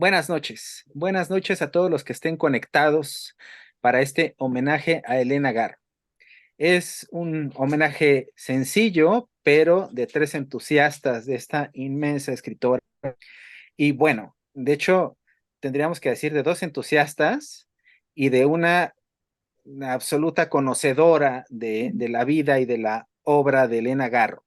Buenas noches a todos los que estén conectados para este homenaje a Elena Garro. Es un homenaje sencillo, pero de tres entusiastas de esta inmensa escritora. Y bueno, de hecho, tendríamos que decir de dos entusiastas y de una absoluta conocedora de la vida y de la obra de Elena Garro.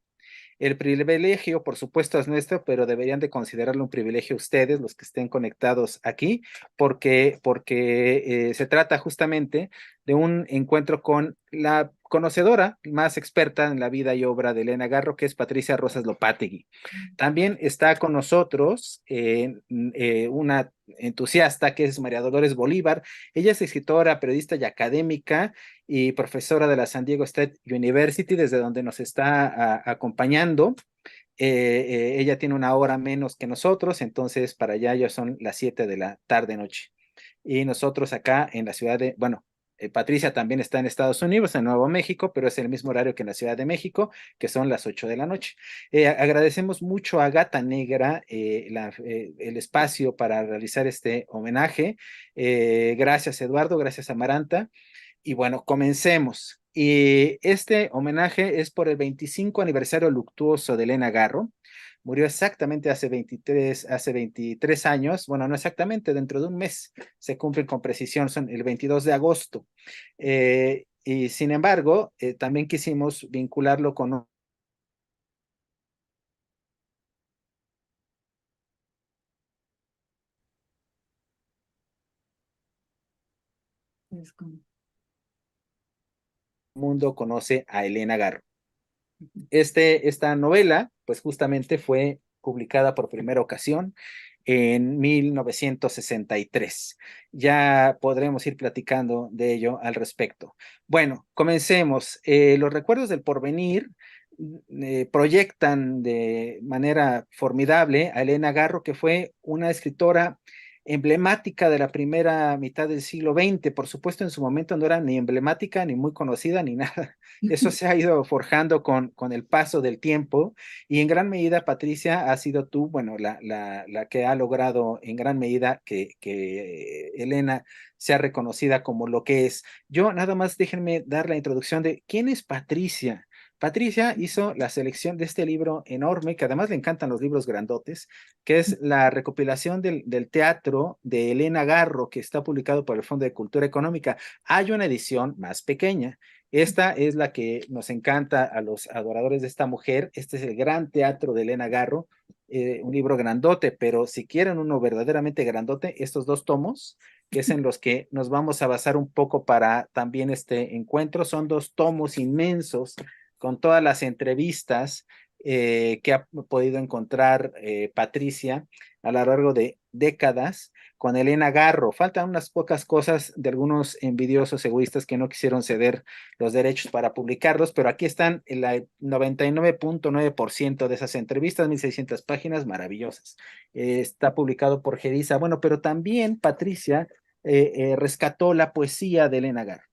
El privilegio, por supuesto, es nuestro, pero deberían de considerarlo un privilegio ustedes, los que estén conectados aquí, porque se trata justamente de un encuentro con la conocedora más experta en la vida y obra de Elena Garro, que es Patricia Rosas Lopategui. También está con nosotros una entusiasta que es María Dolores Bolívar. Ella es escritora, periodista y académica y profesora de la San Diego State University, desde donde nos está acompañando. Ella tiene una hora menos que nosotros, entonces para allá ya son las 7 de la tarde noche. Y nosotros acá en la ciudad de, bueno, Patricia también está en Estados Unidos, en Nuevo México, pero es el mismo horario que en la Ciudad de México, que son las 8 de la noche. Agradecemos mucho a Gata Negra el espacio para realizar este homenaje. Gracias, Eduardo, gracias, Amaranta. Y bueno, comencemos. Y este homenaje es por el 25 aniversario luctuoso de Elena Garro. Murió exactamente hace 23 años. Bueno, no exactamente, dentro de un mes se cumplen con precisión, son el 22 de agosto. Y sin embargo, también quisimos vincularlo con Es como, mundo conoce a Elena Garro. Esta novela, pues justamente fue publicada por primera ocasión en 1963. Ya podremos ir platicando de ello al respecto. Bueno, comencemos. Los recuerdos del porvenir proyectan de manera formidable a Elena Garro, que fue una escritora emblemática de la primera mitad del siglo XX. Por supuesto, en su momento no era ni emblemática, ni muy conocida, ni nada. Eso se ha ido forjando con el paso del tiempo y en gran medida, Patricia, ha sido tú, bueno, la que ha logrado en gran medida que Elena sea reconocida como lo que es. Yo nada más déjenme dar la introducción de quién es Patricia. Patricia hizo la selección de este libro enorme, que además le encantan los libros grandotes, que es la recopilación del teatro de Elena Garro, que está publicado por el Fondo de Cultura Económica. Hay una edición más pequeña. Esta es la que nos encanta a los adoradores de esta mujer. Este es el Gran Teatro de Elena Garro, un libro grandote, pero si quieren uno verdaderamente grandote, estos dos tomos, que es en los que nos vamos a basar un poco para también este encuentro, son dos tomos inmensos con todas las entrevistas que ha podido encontrar Patricia a lo largo de décadas con Elena Garro. Faltan unas pocas cosas de algunos envidiosos egoístas que no quisieron ceder los derechos para publicarlos, pero aquí están el 99.9% de esas entrevistas, 1600 páginas maravillosas. Está publicado por Geriza. Bueno, pero también Patricia rescató la poesía de Elena Garro.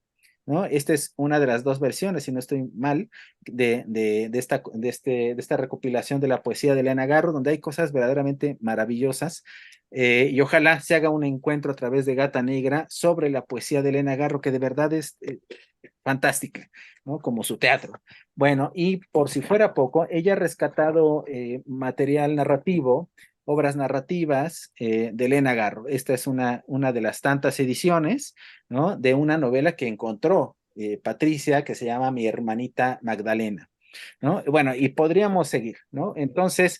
¿No? Esta es una de las dos versiones, si no estoy mal, de esta recopilación de la poesía de Elena Garro, donde hay cosas verdaderamente maravillosas. Y ojalá se haga un encuentro a través de Gata Negra sobre la poesía de Elena Garro, que de verdad es fantástica, ¿no? Como su teatro. Bueno, y por si fuera poco, ella ha rescatado material narrativo, obras narrativas de Elena Garro. Esta es una de las tantas ediciones, ¿no? De una novela que encontró Patricia, que se llama Mi hermanita Magdalena. ¿No? Bueno, y podríamos seguir, ¿no? Entonces,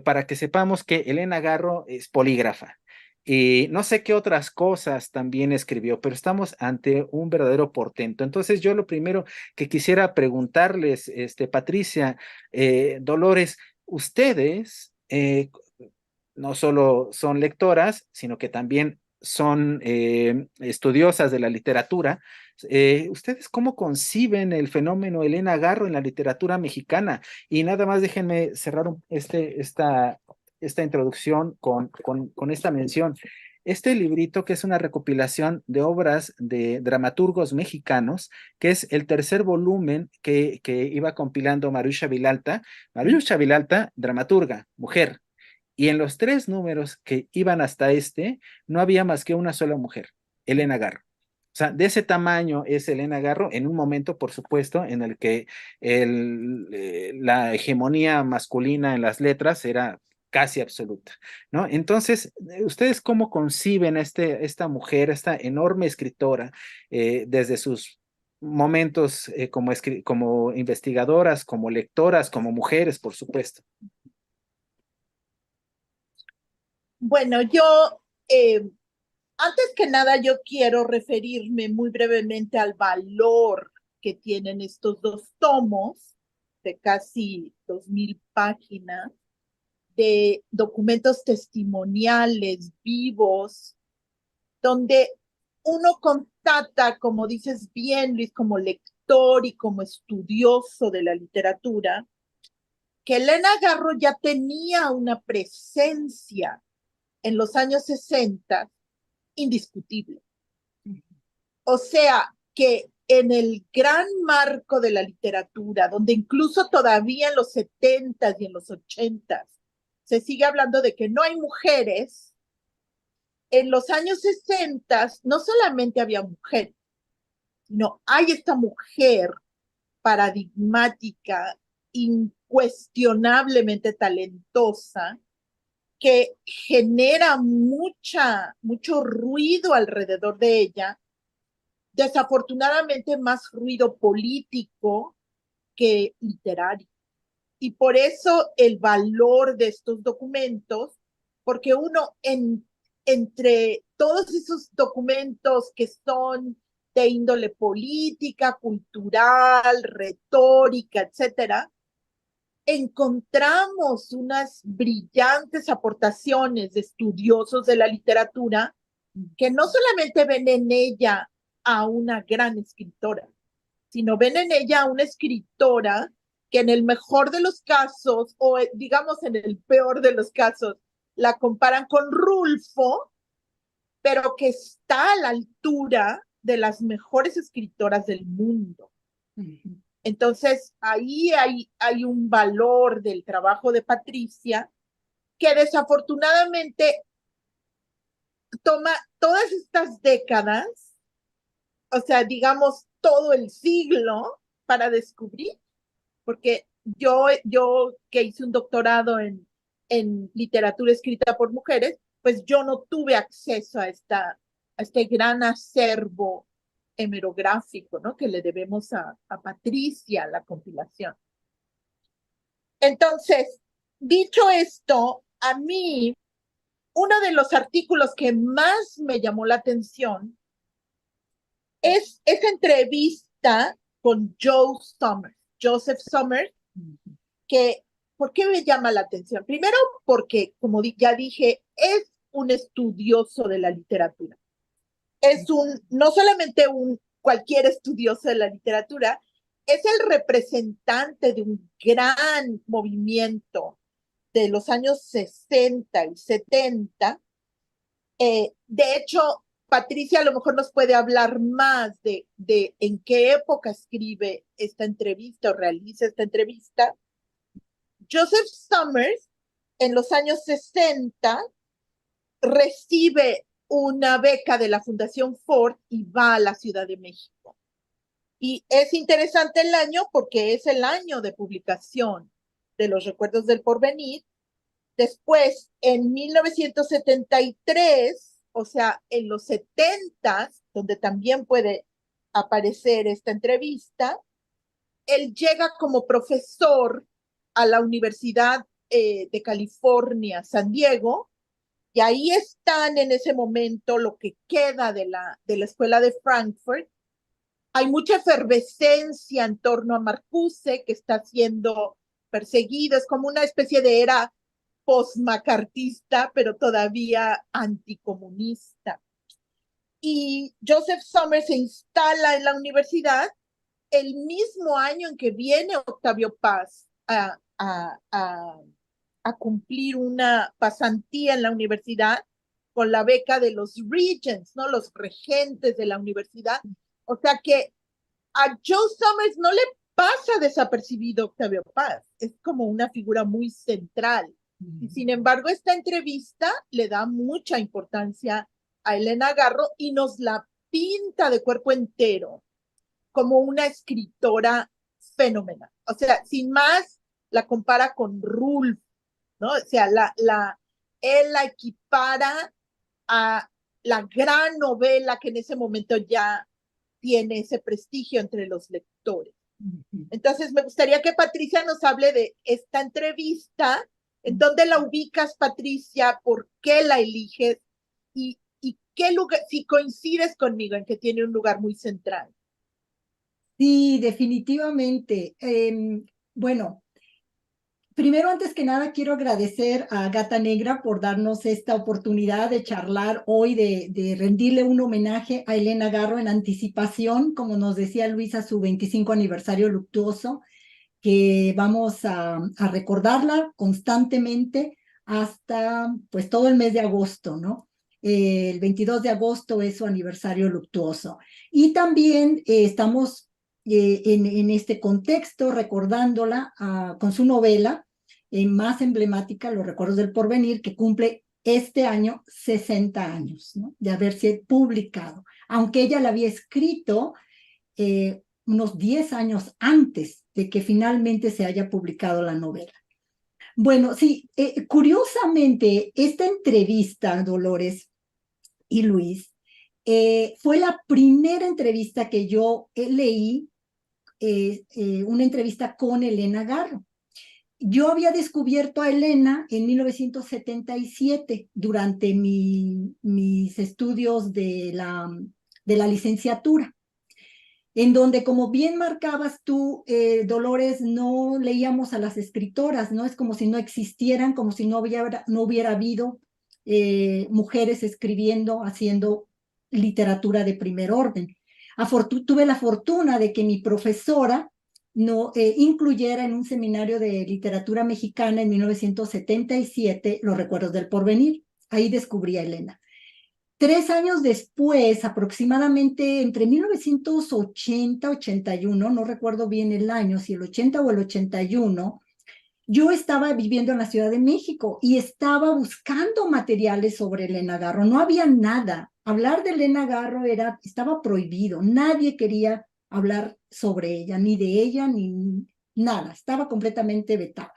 para que sepamos que Elena Garro es polígrafa. Y no sé qué otras cosas también escribió, pero estamos ante un verdadero portento. Entonces, yo lo primero que quisiera preguntarles, Patricia, Dolores, ustedes no solo son lectoras, sino que también son estudiosas de la literatura. ¿Ustedes cómo conciben el fenómeno Elena Garro en la literatura mexicana? Y nada más déjenme cerrar esta introducción con esta mención. Este librito, que es una recopilación de obras de dramaturgos mexicanos, que es el tercer volumen que iba compilando Marusha Vilalta. Marusha Vilalta, dramaturga, mujer, Y en los 3 números que iban hasta no había más que una sola mujer, Elena Garro. O sea, de ese tamaño es Elena Garro en un momento, por supuesto, en el que la hegemonía masculina en las letras era casi absoluta, ¿no? Entonces, ¿ustedes cómo conciben esta mujer, esta enorme escritora, desde sus momentos como investigadoras, como lectoras, como mujeres, por supuesto? Bueno, eh, antes que nada, yo quiero referirme muy brevemente al valor que tienen estos dos tomos de casi 2000 páginas de documentos testimoniales vivos, donde uno constata, como dices bien, Luis, como lector y como estudioso de la literatura, que Elena Garro ya tenía una presencia en los años 60 indiscutible. O sea, que en el gran marco de la literatura, donde incluso todavía en los 70 y en los 80 se sigue hablando de que no hay mujeres, en los años 60 no solamente había mujeres, sino hay esta mujer paradigmática, incuestionablemente talentosa, que genera mucho ruido alrededor de ella, desafortunadamente más ruido político que literario. Y por eso el valor de estos documentos, porque uno entre todos esos documentos que son de índole política, cultural, retórica, etcétera, encontramos unas brillantes aportaciones de estudiosos de la literatura que no solamente ven en ella a una gran escritora, sino ven en ella a una escritora que en el mejor de los casos, o digamos en el peor de los casos, la comparan con Rulfo, pero que está a la altura de las mejores escritoras del mundo. Entonces, ahí hay un valor del trabajo de Patricia que desafortunadamente toma todas estas décadas, o sea, digamos todo el siglo para descubrir, porque yo que hice un doctorado en literatura escrita por mujeres, pues yo no tuve acceso a este gran acervo hemerográfico, ¿no? Que le debemos a Patricia, la compilación. Entonces, dicho esto, a mí, uno de los artículos que más me llamó la atención es esa entrevista con Joseph Summers, que, ¿por qué me llama la atención? Primero, porque, como ya dije, es un estudioso de la literatura. No solamente un cualquier estudioso de la literatura, es el representante de un gran movimiento de los años 60 y 70. De hecho, Patricia a lo mejor nos puede hablar más de en qué época escribe esta entrevista o realiza esta entrevista. Joseph Summers, en los años 60, recibe una beca de la Fundación Ford y va a la Ciudad de México. Y es interesante el año porque es el año de publicación de Los Recuerdos del Porvenir. Después, en 1973, o sea, en los 70, donde también puede aparecer esta entrevista, él llega como profesor a la Universidad de California, San Diego, y ahí están en ese momento lo que queda de la escuela de Frankfurt. Hay mucha efervescencia en torno a Marcuse, que está siendo perseguido, es como una especie de era post-macartista, pero todavía anticomunista. Y Joseph Summers se instala en la universidad el mismo año en que viene Octavio Paz a cumplir una pasantía en la universidad con la beca de los regents, ¿no? Los regentes de la universidad. O sea que a Joe Summers no le pasa desapercibido Octavio Paz, es como una figura muy central Y sin embargo, esta entrevista le da mucha importancia a Elena Garro y nos la pinta de cuerpo entero como una escritora fenomenal. O sea, sin más, la compara con Rulf, ¿no? O sea, él la equipara a la gran novela que en ese momento ya tiene ese prestigio entre los lectores. Entonces, me gustaría que Patricia nos hable de esta entrevista. ¿En dónde la ubicas, Patricia? ¿Por qué la eliges? Y qué lugar, si coincides conmigo en que tiene un lugar muy central. Sí, definitivamente. Bueno, primero, antes que nada, quiero agradecer a Gata Negra por darnos esta oportunidad de charlar hoy, de rendirle un homenaje a Elena Garro en anticipación, como nos decía Luisa, su 25 aniversario luctuoso, que vamos a recordarla constantemente hasta pues todo el mes de agosto, ¿no? El 22 de agosto es su aniversario luctuoso. Y también estamos en este contexto recordándola con su novela más emblemática, Los Recuerdos del Porvenir, que cumple este año 60 años, ¿no? De haberse publicado, aunque ella la había escrito unos 10 años antes de que finalmente se haya publicado la novela. Bueno, sí, curiosamente, esta entrevista, Dolores y Luis, fue la primera entrevista que yo leí, una entrevista con Elena Garro. Yo había descubierto a Elena en 1977 durante mis estudios de la licenciatura, en donde, como bien marcabas tú, Dolores, no leíamos a las escritoras, ¿no? Es como si no existieran, como si no hubiera habido mujeres escribiendo, haciendo literatura de primer orden. Tuve la fortuna de que mi profesora incluyera en un seminario de literatura mexicana en 1977 Los Recuerdos del Porvenir. Ahí descubrí a Elena. 3 años después, aproximadamente entre 1980 y 81, no recuerdo bien el año, si el 80 o el 81, yo estaba viviendo en la Ciudad de México y estaba buscando materiales sobre Elena Garro. No había nada. Hablar de Elena Garro estaba prohibido. Nadie quería hablar sobre ella, ni de ella, ni nada. Estaba completamente vetada.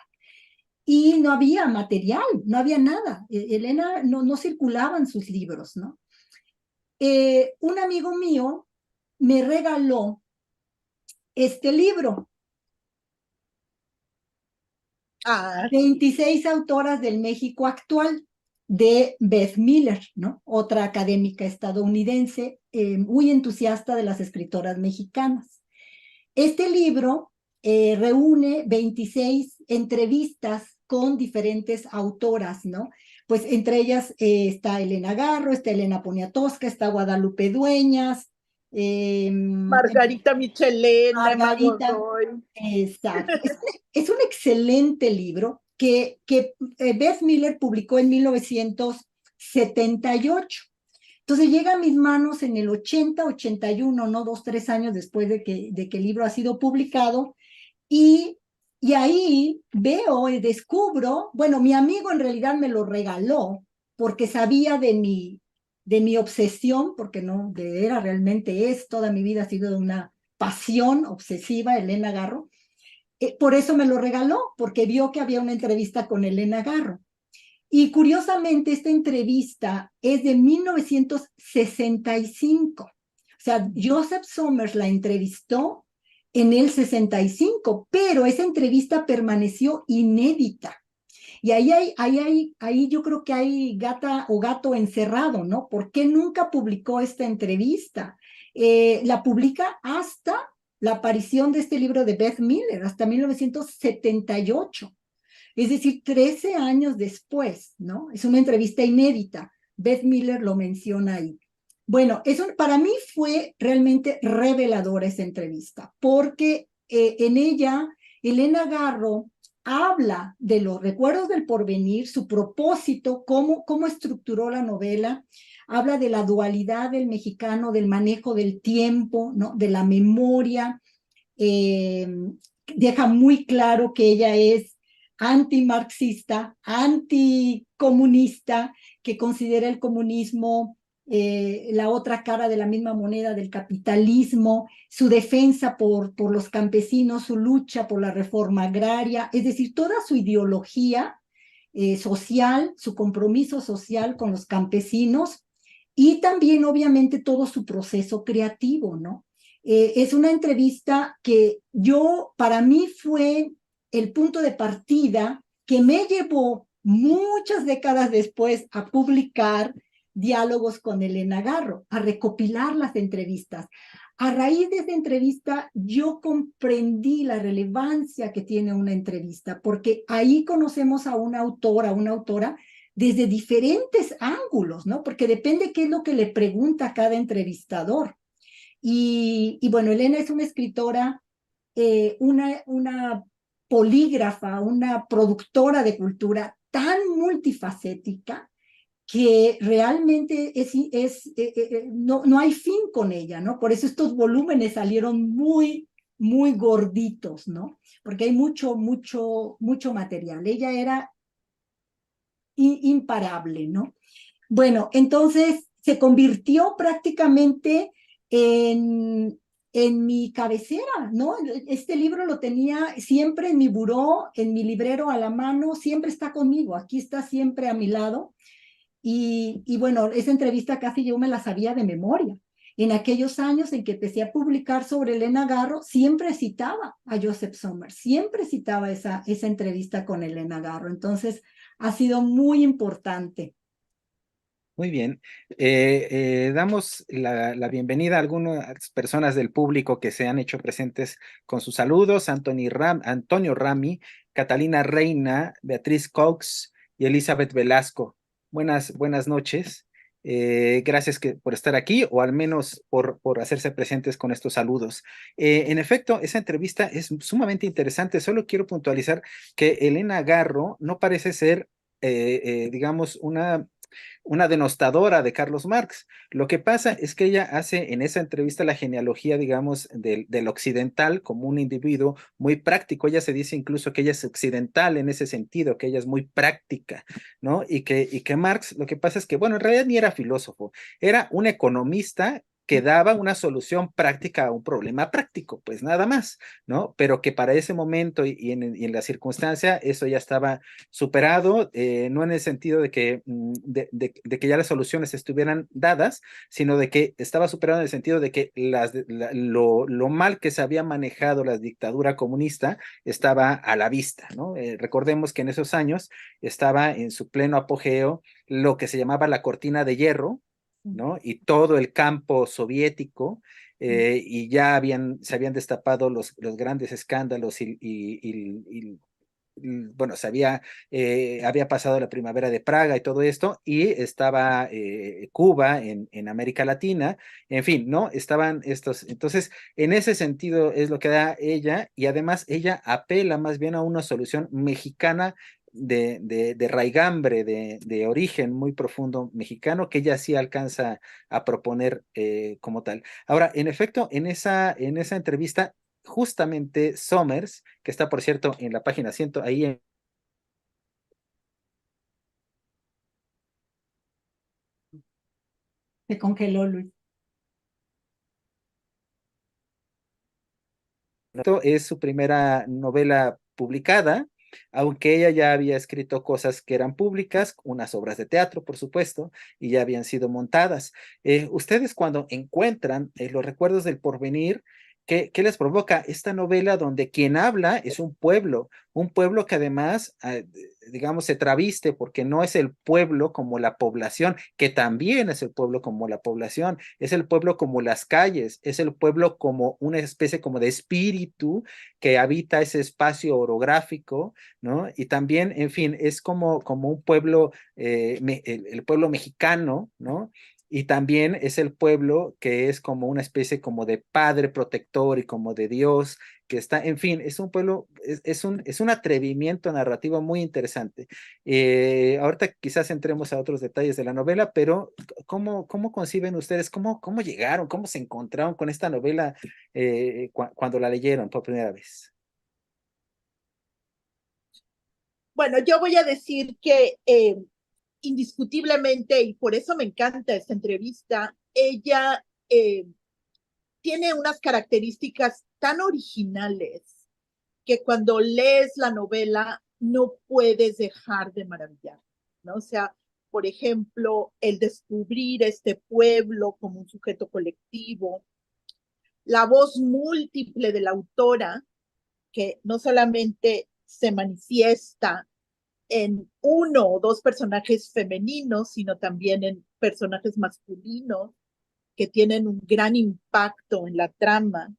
Y no había material, no había nada. Elena no circulaban sus libros, ¿no? Un amigo mío me regaló este libro, 26 autoras del México actual, de Beth Miller, ¿no? Otra académica estadounidense, muy entusiasta de las escritoras mexicanas. Este libro reúne 26 entrevistas con diferentes autoras, ¿no? Pues entre ellas está Elena Garro, está Elena Poniatowska, está Guadalupe Dueñas, Margarita Michelena, Emma Margarita. Godoy. Exacto. Es un excelente libro que Beth Miller publicó en 1978. Entonces llega a mis manos en el 80, 81, ¿no? 2, 3 años después de que el libro ha sido publicado. Y ahí veo y descubro, bueno, mi amigo en realidad me lo regaló porque sabía de mi obsesión, porque no, realmente toda mi vida ha sido una pasión obsesiva, Elena Garro. Por eso me lo regaló, porque vio que había una entrevista con Elena Garro. Y curiosamente, esta entrevista es de 1965. O sea, Joseph Somers la entrevistó en el 65, pero esa entrevista permaneció inédita. Y ahí yo creo que hay gata o gato encerrado, ¿no? ¿Por qué nunca publicó esta entrevista? La publica hasta la aparición de este libro de Beth Miller, hasta 1978. Es decir, 13 años después, ¿no? Es una entrevista inédita. Beth Miller lo menciona ahí. Bueno, para mí fue realmente reveladora esa entrevista, porque en ella Elena Garro habla de los recuerdos del porvenir, su propósito, cómo estructuró la novela, habla de la dualidad del mexicano, del manejo del tiempo, ¿no? De la memoria, deja muy claro que ella es antimarxista, anticomunista, que considera el comunismo la otra cara de la misma moneda del capitalismo, su defensa por los campesinos, su lucha por la reforma agraria, es decir, toda su ideología social, su compromiso social con los campesinos y también obviamente todo su proceso creativo, ¿no? Es una entrevista que para mí fue el punto de partida que me llevó muchas décadas después a publicar Diálogos con Elena Garro, a recopilar las entrevistas. A raíz de esa entrevista, yo comprendí la relevancia que tiene una entrevista, porque ahí conocemos a un autor, a una autora, desde diferentes ángulos, ¿no? Porque depende qué es lo que le pregunta a cada entrevistador. Y bueno, Elena es una escritora, una polígrafa, una productora de cultura tan multifacética que realmente no hay fin con ella, ¿no? Por eso estos volúmenes salieron muy gorditos, ¿no? Porque hay mucho material. Ella era imparable, ¿no? Bueno, entonces se convirtió prácticamente en mi cabecera, ¿no? Este libro lo tenía siempre en mi buró, en mi librero a la mano, siempre está conmigo, aquí está siempre a mi lado. Y bueno, esa entrevista casi yo me la sabía de memoria. En aquellos años en que empecé a publicar sobre Elena Garro, siempre citaba a Joseph Sommer, siempre citaba esa entrevista con Elena Garro. Entonces, ha sido muy importante. Muy bien. Damos la bienvenida a algunas personas del público que se han hecho presentes con sus saludos: Antonio Rami, Catalina Reina, Beatriz Cox y Elizabeth Velasco. Buenas noches. Gracias por estar aquí, o al menos por hacerse presentes con estos saludos. En efecto, esa entrevista es sumamente interesante. Solo quiero puntualizar que Elena Garro no parece ser, digamos, una denostadora de Carlos Marx. Lo que pasa es que ella hace en esa entrevista la genealogía, digamos, del occidental como un individuo muy práctico. Ella se dice incluso que ella es occidental en ese sentido, que ella es muy práctica, ¿no? Y que Marx, lo que pasa es que, bueno, en realidad ni era filósofo, era un economista que daba una solución práctica a un problema práctico, pues nada más, ¿no? Pero que para ese momento y en la circunstancia eso ya estaba superado, no en el sentido de de que ya las soluciones estuvieran dadas, sino de que estaba superado en el sentido de que lo mal que se había manejado la dictadura comunista estaba a la vista, ¿no? Recordemos que en esos años estaba en su pleno apogeo lo que se llamaba la cortina de hierro, ¿no? Y todo el campo soviético, y ya se habían destapado los grandes escándalos bueno, había pasado la primavera de Praga y todo esto, y estaba Cuba en América Latina, en fin, ¿no? Estaban estos, entonces, en ese sentido es lo que da ella, y además ella apela más bien a una solución mexicana de raigambre, de origen muy profundo mexicano, que ella sí alcanza a proponer como tal. Ahora, en efecto, en esa entrevista, justamente Somers, que está, por cierto, en la página 100, ahí Se congeló, Luis. es su primera novela publicada, aunque ella ya había escrito cosas que eran públicas, unas obras de teatro, por supuesto, y ya habían sido montadas. Ustedes, cuando encuentran los recuerdos del porvenir, ¿qué les provoca esta novela donde quien habla es un pueblo que además, digamos, se traviste, porque no es el pueblo como la población, que también es el pueblo como la población, es el pueblo como las calles, es el pueblo como una especie como de espíritu que habita ese espacio orográfico, ¿no? Y también, en fin, es como un pueblo, el pueblo mexicano, ¿no? Y también es el pueblo que es como una especie como de padre protector y como de Dios que está, en fin, es un pueblo, es un atrevimiento narrativo muy interesante. Ahorita quizás entremos a otros detalles de la novela, pero ¿cómo conciben ustedes, cómo llegaron, cómo se encontraron con esta novela cuando la leyeron por primera vez? Bueno, yo voy a decir que indiscutiblemente, y por eso me encanta esta entrevista, ella tiene unas características tan originales que cuando lees la novela no puedes dejar de maravillar, ¿no? O sea, por ejemplo, el descubrir este pueblo como un sujeto colectivo, la voz múltiple de la autora, que no solamente se manifiesta en uno o dos personajes femeninos, sino también en personajes masculinos que tienen un gran impacto en la trama.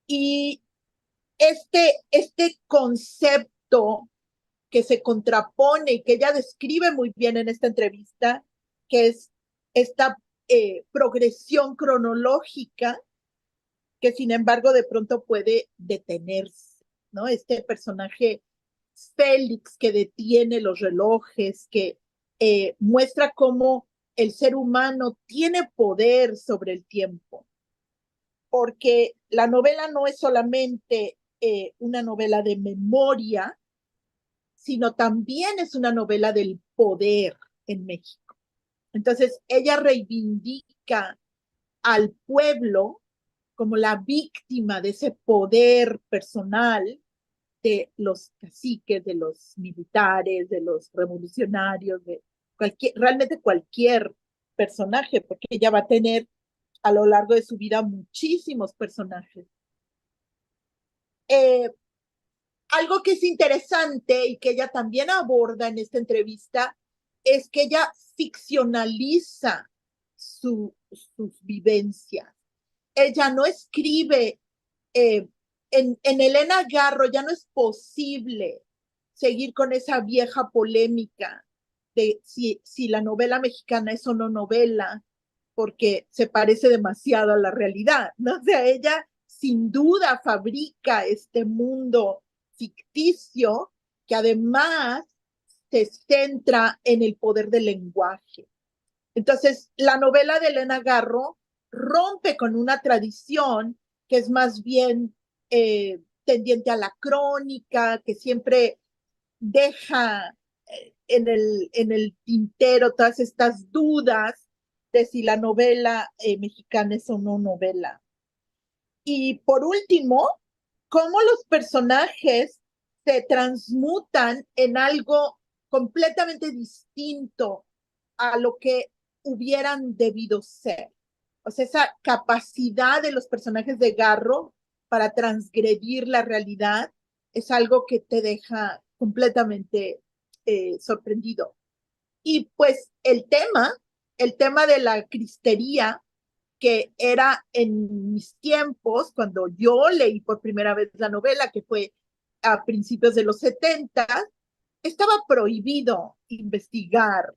Y este concepto que se contrapone y que ella describe muy bien en esta entrevista, que es esta progresión cronológica que sin embargo de pronto puede detenerse, ¿no? Este personaje Félix que detiene los relojes, que muestra cómo el ser humano tiene poder sobre el tiempo, porque la novela no es solamente una novela de memoria, sino también es una novela del poder en México. Entonces, ella reivindica al pueblo como la víctima de ese poder personal de los caciques, de los militares, de los revolucionarios, de realmente cualquier personaje, porque ella va a tener a lo largo de su vida muchísimos personajes. Algo que es interesante y que ella también aborda en esta entrevista es que ella ficcionaliza sus vivencias. Ella no escribe, en Elena Garro ya no es posible seguir con esa vieja polémica de si la novela mexicana es o no novela, porque se parece demasiado a la realidad, ¿no? O sea, ella sin duda fabrica este mundo ficticio que además se centra en el poder del lenguaje. Entonces, la novela de Elena Garro rompe con una tradición que es más bien tendiente a la crónica, que siempre deja en el tintero todas estas dudas de si la novela mexicana es o no novela. Y por último, cómo los personajes se transmutan en algo completamente distinto a lo que hubieran debido ser. O sea, esa capacidad de los personajes de Garro para transgredir la realidad es algo que te deja completamente sorprendido. Y pues el tema de la cristería, que era en mis tiempos, cuando yo leí por primera vez la novela, que fue a principios de los 70, estaba prohibido investigar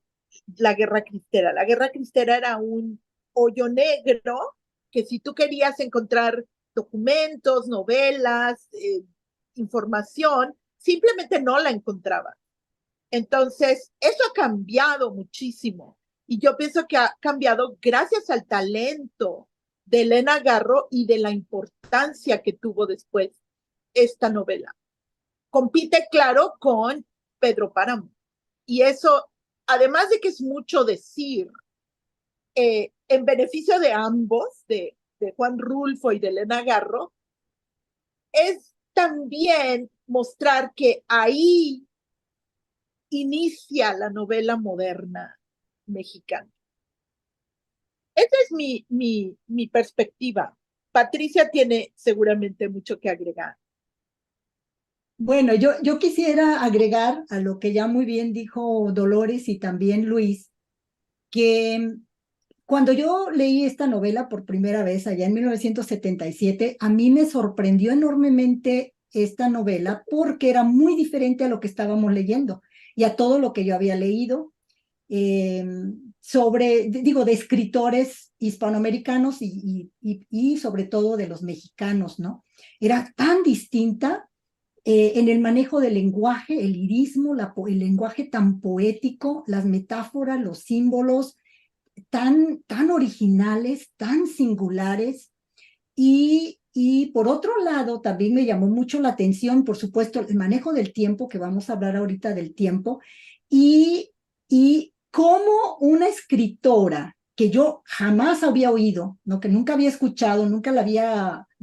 la guerra cristera. La guerra cristera era un hoyo negro que si tú querías encontrar documentos, novelas, información, simplemente no la encontrabas. Entonces, eso ha cambiado muchísimo. Y yo pienso que ha cambiado gracias al talento de Elena Garro y de la importancia que tuvo después esta novela. Compite, claro, con Pedro Páramo. Y eso, además de que es mucho decir, en beneficio de ambos, de Juan Rulfo y de Elena Garro, es también mostrar que ahí inicia la novela moderna mexicana. Esa es mi perspectiva. Patricia tiene seguramente mucho que agregar. Bueno, yo quisiera agregar a lo que ya muy bien dijo Dolores y también Luis, que cuando yo leí esta novela por primera vez allá en 1977, a mí me sorprendió enormemente esta novela porque era muy diferente a lo que estábamos leyendo y a todo lo que yo había leído de escritores hispanoamericanos y sobre todo de los mexicanos, ¿no? Era tan distinta en el manejo del lenguaje, el lirismo, el lenguaje tan poético, las metáforas, los símbolos, tan originales, tan singulares, y Y por otro lado, también me llamó mucho la atención, por supuesto, el manejo del tiempo, que vamos a hablar ahorita del tiempo, y cómo una escritora que yo jamás había oído, ¿no? Que nunca había escuchado, no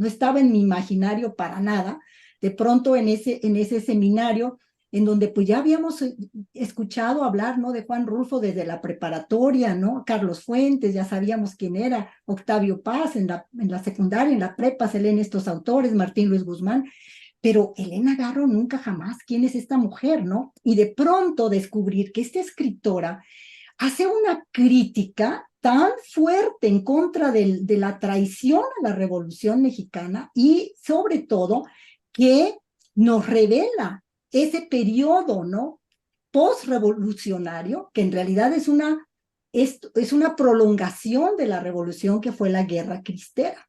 estaba en mi imaginario para nada, de pronto en ese seminario, en donde pues ya habíamos escuchado hablar, ¿no? De Juan Rulfo desde la preparatoria, ¿no? Carlos Fuentes, ya sabíamos quién era, Octavio Paz en la secundaria, en la prepa se leen estos autores, Martín Luis Guzmán, pero Elena Garro nunca jamás, ¿quién es esta mujer, no? Y de pronto descubrir que esta escritora hace una crítica tan fuerte en contra de la traición a la Revolución Mexicana y sobre todo que nos revela ese periodo, ¿no? Postrevolucionario, que en realidad es una prolongación de la revolución que fue la Guerra Cristera.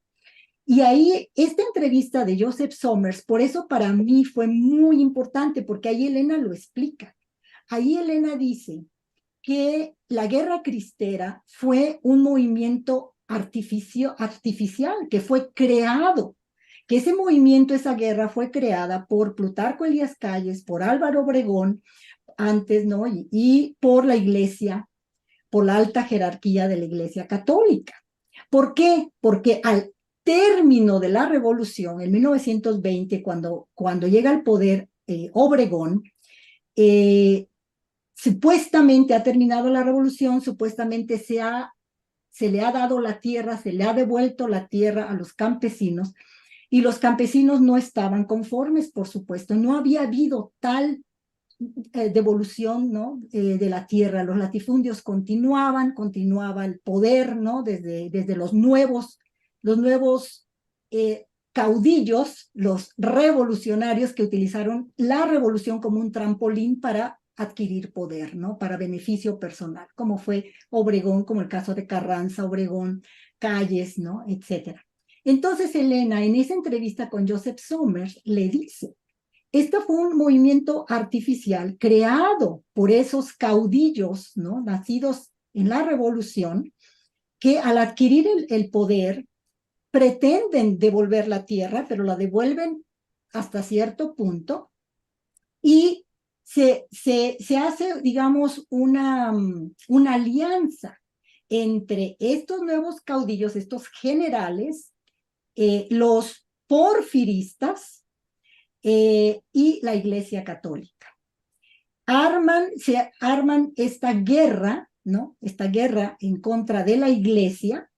Y ahí, esta entrevista de Joseph Somers, por eso para mí fue muy importante, porque ahí Elena lo explica. Ahí Elena dice que la Guerra Cristera fue un movimiento artificial que fue creado, que ese movimiento, esa guerra fue creada por Plutarco Elías Calles, por Álvaro Obregón, antes, ¿no? Y por la Iglesia, por la alta jerarquía de la Iglesia Católica. ¿Por qué? Porque al término de la revolución, en 1920, cuando llega al poder Obregón, supuestamente ha terminado la revolución, supuestamente se le ha dado la tierra, se le ha devuelto la tierra a los campesinos, y los campesinos no estaban conformes, por supuesto, no había habido tal devolución, ¿no? De la tierra, los latifundios continuaba el poder, ¿no? Desde los nuevos caudillos, los revolucionarios que utilizaron la revolución como un trampolín para adquirir poder, ¿no? Para beneficio personal, como fue Obregón, como el caso de Carranza, Obregón, Calles, ¿no? Etcétera. Entonces Elena, en esa entrevista con Joseph Somers, le dice, esto fue un movimiento artificial creado por esos caudillos, ¿no? Nacidos en la revolución, que al adquirir el poder pretenden devolver la tierra, pero la devuelven hasta cierto punto y se hace, digamos, una alianza entre estos nuevos caudillos, estos generales, los porfiristas y la Iglesia Católica. Se arman esta guerra, ¿no? Esta guerra en contra de la Iglesia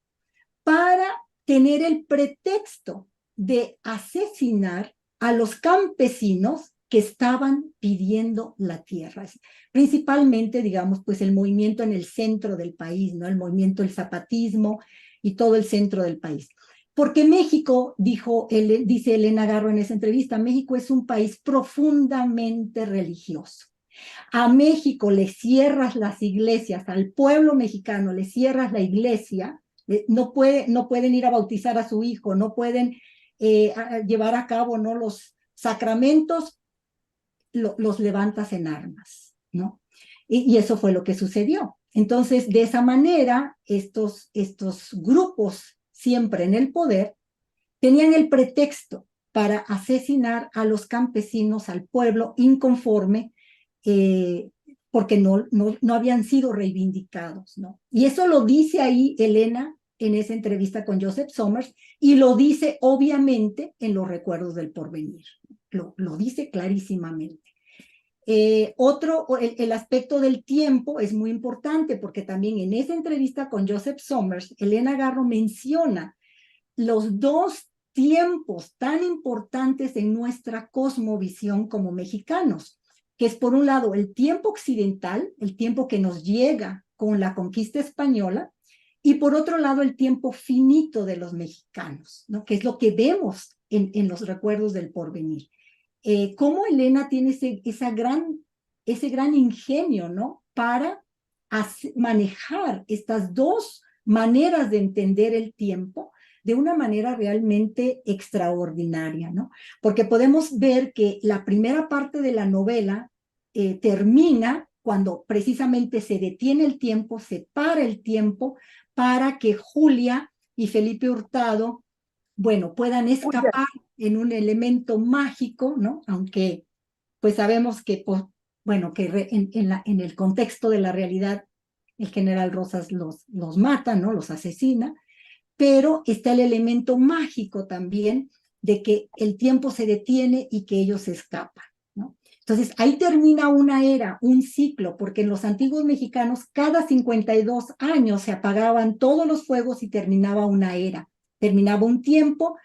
para tener el pretexto de asesinar a los campesinos que estaban pidiendo la tierra. Principalmente, digamos, pues el movimiento en el centro del país, ¿no? El movimiento del zapatismo y todo el centro del país. Porque México, dice Elena Garro en esa entrevista, México es un país profundamente religioso. A México le cierras las iglesias, al pueblo mexicano le cierras la iglesia, no pueden ir a bautizar a su hijo, no pueden llevar a cabo, ¿no? Los sacramentos, los levantas en armas, ¿no? Y eso fue lo que sucedió. Entonces, de esa manera, estos grupos siempre en el poder tenían el pretexto para asesinar a los campesinos, al pueblo inconforme, porque no habían sido reivindicados, ¿no? Y eso lo dice ahí Elena en esa entrevista con Joseph Somers, y lo dice obviamente en Los Recuerdos del Porvenir, lo dice clarísimamente. El aspecto del tiempo es muy importante, porque también en esa entrevista con Joseph Somers, Elena Garro menciona los dos tiempos tan importantes en nuestra cosmovisión como mexicanos, que es por un lado el tiempo occidental, el tiempo que nos llega con la conquista española, y por otro lado el tiempo finito de los mexicanos, ¿no? Que es lo que vemos en Los Recuerdos del Porvenir. Cómo Elena tiene ese gran ingenio, ¿no? Para manejar estas dos maneras de entender el tiempo de una manera realmente extraordinaria, ¿no? Porque podemos ver que la primera parte de la novela termina cuando precisamente se detiene el tiempo, se para el tiempo para que Julia y Felipe Hurtado bueno, puedan Uy, ya. escapar en un elemento mágico, ¿no? Aunque pues sabemos que, pues, bueno, que en el contexto de la realidad, el general Rosas los mata, ¿no? Los asesina, pero está el elemento mágico también de que el tiempo se detiene y que ellos escapan, ¿no? Entonces, ahí termina una era, un ciclo, porque en los antiguos mexicanos cada 52 años se apagaban todos los fuegos y terminaba una era, terminaba un tiempo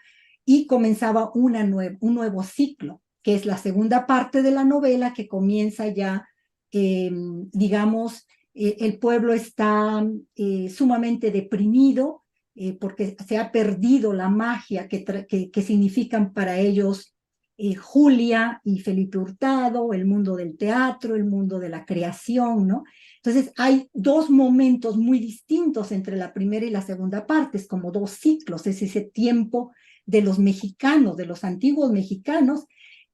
y comenzaba un nuevo ciclo, que es la segunda parte de la novela que comienza ya, digamos, el pueblo está sumamente deprimido, porque se ha perdido la magia que significan para ellos Julia y Felipe Hurtado, el mundo del teatro, el mundo de la creación, ¿no? Entonces hay dos momentos muy distintos entre la primera y la segunda parte, es como dos ciclos, es ese tiempo de los mexicanos, de los antiguos mexicanos,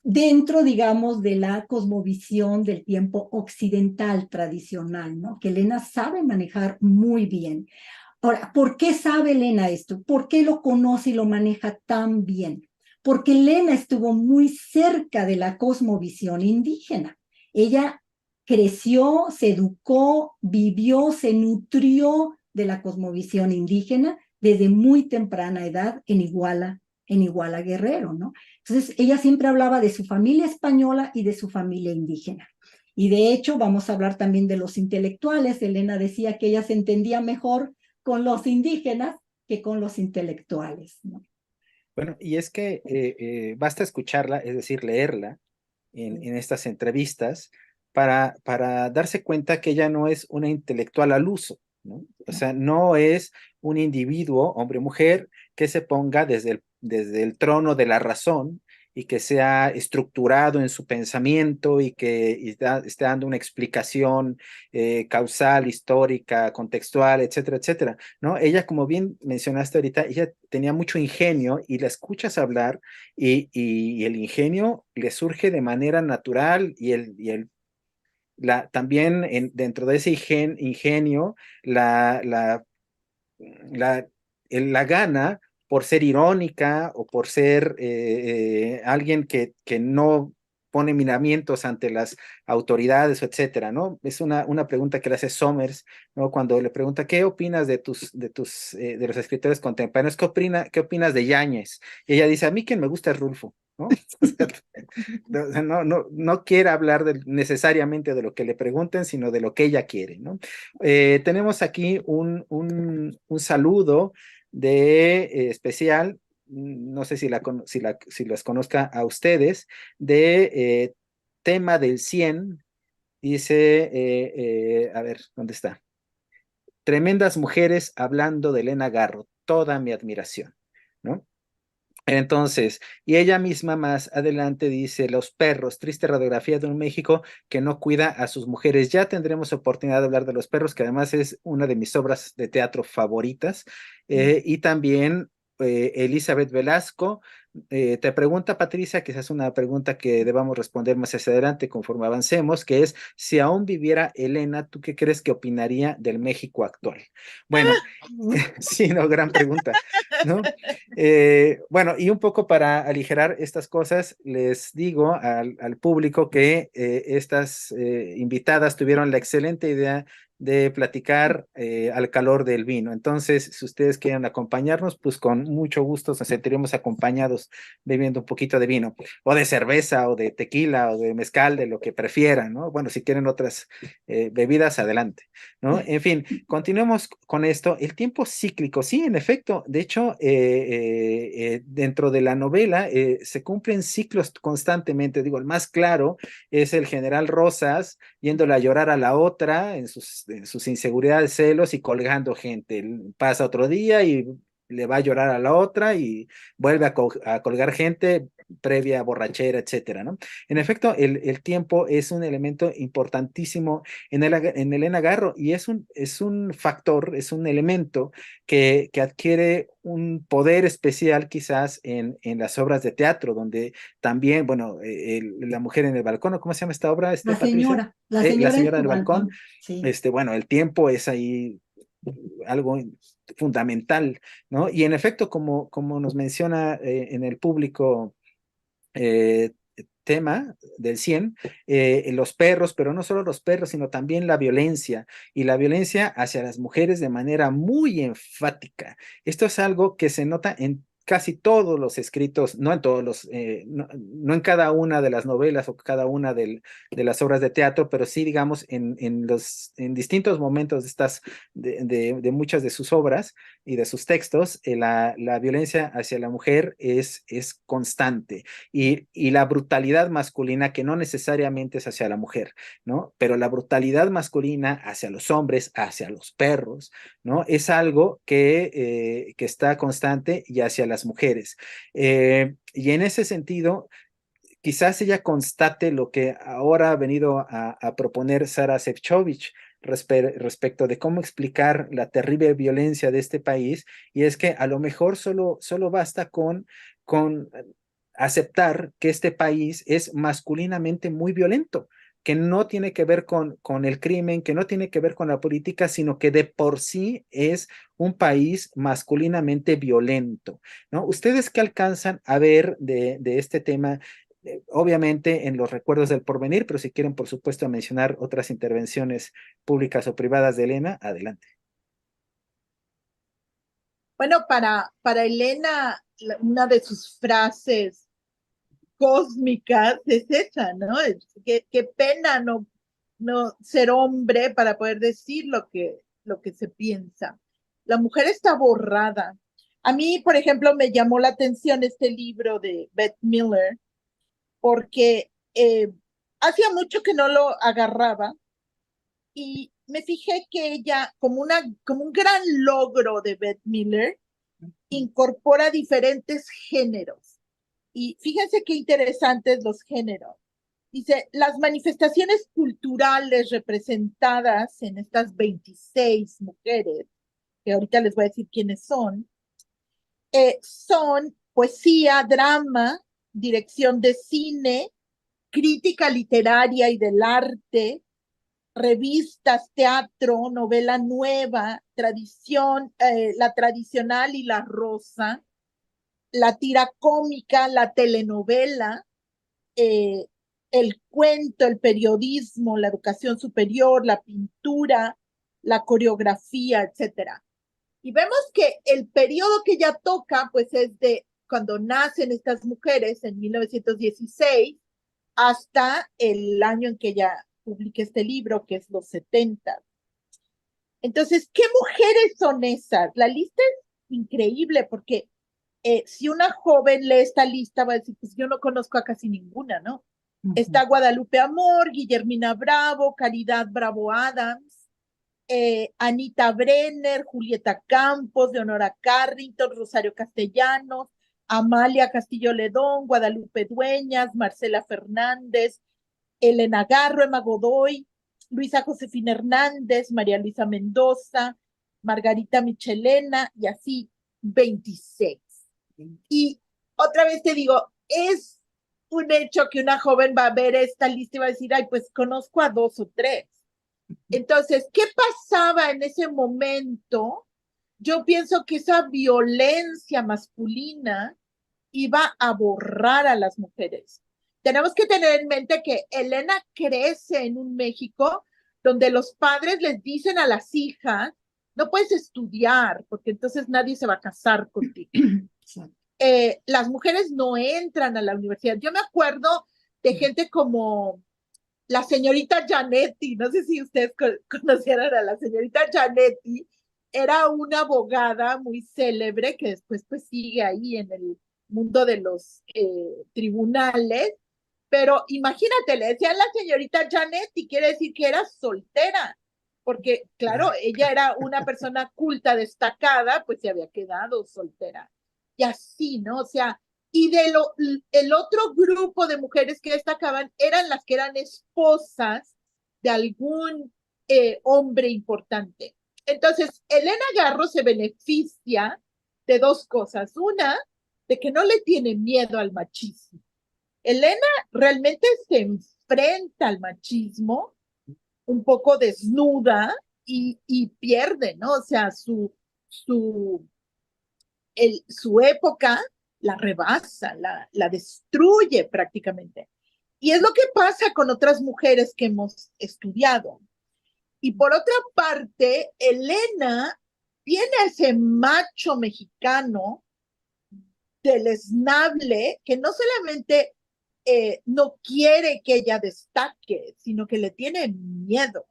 dentro, digamos, de la cosmovisión del tiempo occidental tradicional, ¿no? Que Elena sabe manejar muy bien. Ahora, ¿por qué sabe Elena esto? ¿Por qué lo conoce y lo maneja tan bien? Porque Elena estuvo muy cerca de la cosmovisión indígena. Ella creció, se educó, vivió, se nutrió de la cosmovisión indígena desde muy temprana edad en Iguala Guerrero, ¿no? Entonces, ella siempre hablaba de su familia española y de su familia indígena. Y de hecho, vamos a hablar también de los intelectuales. Elena decía que ella se entendía mejor con los indígenas que con los intelectuales, ¿no? Bueno, y es que basta escucharla, es decir, leerla en estas entrevistas para darse cuenta que ella no es una intelectual al uso, ¿no? O sea, no es un individuo, hombre o mujer, que se ponga desde el trono de la razón y que sea estructurado en su pensamiento y que esté dando una explicación causal, histórica, contextual, etcétera, etcétera, ¿no? Ella, como bien mencionaste ahorita, ella tenía mucho ingenio y la escuchas hablar y el ingenio le surge de manera natural también dentro de ese ingenio la, la, la, la gana por ser irónica o por ser alguien que no pone miramientos ante las autoridades, etcétera, ¿no? Es una pregunta que le hace Somers, ¿no? Cuando le pregunta, ¿qué opinas de los escritores contemporáneos? ¿Qué opinas de Yáñez? Y ella dice, a mí quien me gusta es Rulfo, ¿no? O sea, no quiere hablar necesariamente de lo que le pregunten, sino de lo que ella quiere, ¿no? Tenemos aquí un saludo de especial, no sé si las conozca a ustedes, de tema del 100, dice, a ver, ¿dónde está? Tremendas mujeres hablando de Elena Garro, toda mi admiración, ¿no? Entonces, y ella misma más adelante dice, Los perros, triste radiografía de un México que no cuida a sus mujeres. Ya tendremos oportunidad de hablar de Los perros, que además es una de mis obras de teatro favoritas. Y también Elizabeth Velasco te pregunta, Patricia, quizás una pregunta que debamos responder más hacia adelante conforme avancemos, que es, si aún viviera Elena, ¿tú qué crees que opinaría del México actual? Bueno, sí, no, gran pregunta, ¿no? Bueno, y un poco para aligerar estas cosas, les digo al público que estas invitadas tuvieron la excelente idea de platicar al calor del vino. Entonces, si ustedes quieren acompañarnos, pues con mucho gusto nos sentiremos acompañados bebiendo un poquito de vino, o de cerveza, o de tequila, o de mezcal, de lo que prefieran, ¿no? Bueno, si quieren otras bebidas, adelante, ¿no? En fin, continuemos con esto. El tiempo cíclico, sí, en efecto, de hecho, dentro de la novela se cumplen ciclos constantemente. Digo, el más claro es el general Rosas yéndole a llorar a la otra en sus inseguridades, celos y colgando gente. Pasa otro día y le va a llorar a la otra y vuelve a colgar gente previa borrachera, etcétera, ¿no? En efecto, el tiempo es un elemento importantísimo en Elena Garro y es un factor, es un elemento que adquiere un poder especial quizás en las obras de teatro, donde también, bueno, La mujer en el balcón, ¿o cómo se llama esta obra, Patricia? La La señora en señora su del balcón, balcón, sí. bueno, el tiempo es ahí algo fundamental, ¿no? Y en efecto, como nos menciona en el público tema del 100, los perros, pero no solo los perros, sino también la violencia, y la violencia hacia las mujeres de manera muy enfática. Esto es algo que se nota en casi todos los escritos, no en todos los, no en cada una de las novelas o cada una de las obras de teatro, pero sí, digamos, en distintos momentos de muchas de sus obras y de sus textos, la violencia hacia la mujer es constante y la brutalidad masculina, que no necesariamente es hacia la mujer, ¿no? Pero la brutalidad masculina hacia los hombres, hacia los perros, ¿no? Es algo que está constante y hacia las mujeres. Y en ese sentido, quizás ella constate lo que ahora ha venido a proponer Sara Sefcovic respecto de cómo explicar la terrible violencia de este país, y es que a lo mejor solo basta con aceptar que este país es masculinamente muy violento, que no tiene que ver con el crimen, que no tiene que ver con la política, sino que de por sí es un país masculinamente violento, ¿no? ¿Ustedes qué alcanzan a ver de este tema? Obviamente en los recuerdos del porvenir, pero si quieren, por supuesto, mencionar otras intervenciones públicas o privadas de Elena, adelante. Bueno, para Elena, una de sus frases cósmicas es esa, ¿no? Qué pena no ser hombre para poder decir lo que se piensa. La mujer está borrada. A mí, por ejemplo, me llamó la atención este libro de Beth Miller, porque hacía mucho que no lo agarraba y me fijé que ella, como un gran logro de Beth Miller, incorpora diferentes géneros. Y fíjense qué interesantes los géneros. Dice, las manifestaciones culturales representadas en estas 26 mujeres, que ahorita les voy a decir quiénes son poesía, drama, dirección de cine, crítica literaria y del arte, revistas, teatro, novela nueva, tradición, la tradicional y la rosa, la tira cómica, la telenovela, eh, el cuento, el periodismo, la educación superior, la pintura, la coreografía, etcétera. Y vemos que el periodo que ella toca, pues es de cuando nacen estas mujeres en 1916 hasta el año en que ella publique este libro, que es los 70. Entonces, ¿qué mujeres son esas? La lista es increíble porque si una joven lee esta lista va a decir, pues yo no conozco a casi ninguna, ¿no? Está Guadalupe Amor, Guillermina Bravo, Caridad Bravo Adams, Anita Brenner, Julieta Campos, Leonora Carrington, Rosario Castellanos, Amalia Castillo Ledón, Guadalupe Dueñas, Marcela Fernández, Elena Garro, Emma Godoy, Luisa Josefina Hernández, María Luisa Mendoza, Margarita Michelena y así 26. Y otra vez te digo, es un hecho que una joven va a ver esta lista y va a decir, ay, pues conozco a 2 o 3. Entonces, ¿qué pasaba en ese momento? Yo pienso que esa violencia masculina iba a borrar a las mujeres. Tenemos que tener en mente que Elena crece en un México donde los padres les dicen a las hijas, no puedes estudiar porque entonces nadie se va a casar contigo. Las mujeres no entran a la universidad. Yo me acuerdo de gente como la señorita Janetti, no sé si ustedes conocieran a la señorita Janetti, era una abogada muy célebre que después pues sigue ahí en el mundo de los tribunales, pero imagínate, le decían la señorita Janetti, quiere decir que era soltera, porque claro, ella era una persona culta, destacada, pues se había quedado soltera. Y así, ¿no? O sea, y el otro grupo de mujeres que destacaban eran las que eran esposas de algún hombre importante. Entonces, Elena Garro se beneficia de 2 cosas. Una, de que no le tiene miedo al machismo. Elena realmente se enfrenta al machismo un poco desnuda y pierde, ¿no? O sea, su, su época la rebasa, la destruye prácticamente. Y es lo que pasa con otras mujeres que hemos estudiado. Y por otra parte, Elena tiene a ese macho mexicano deleznable que no solamente no quiere que ella destaque, sino que le tiene miedo.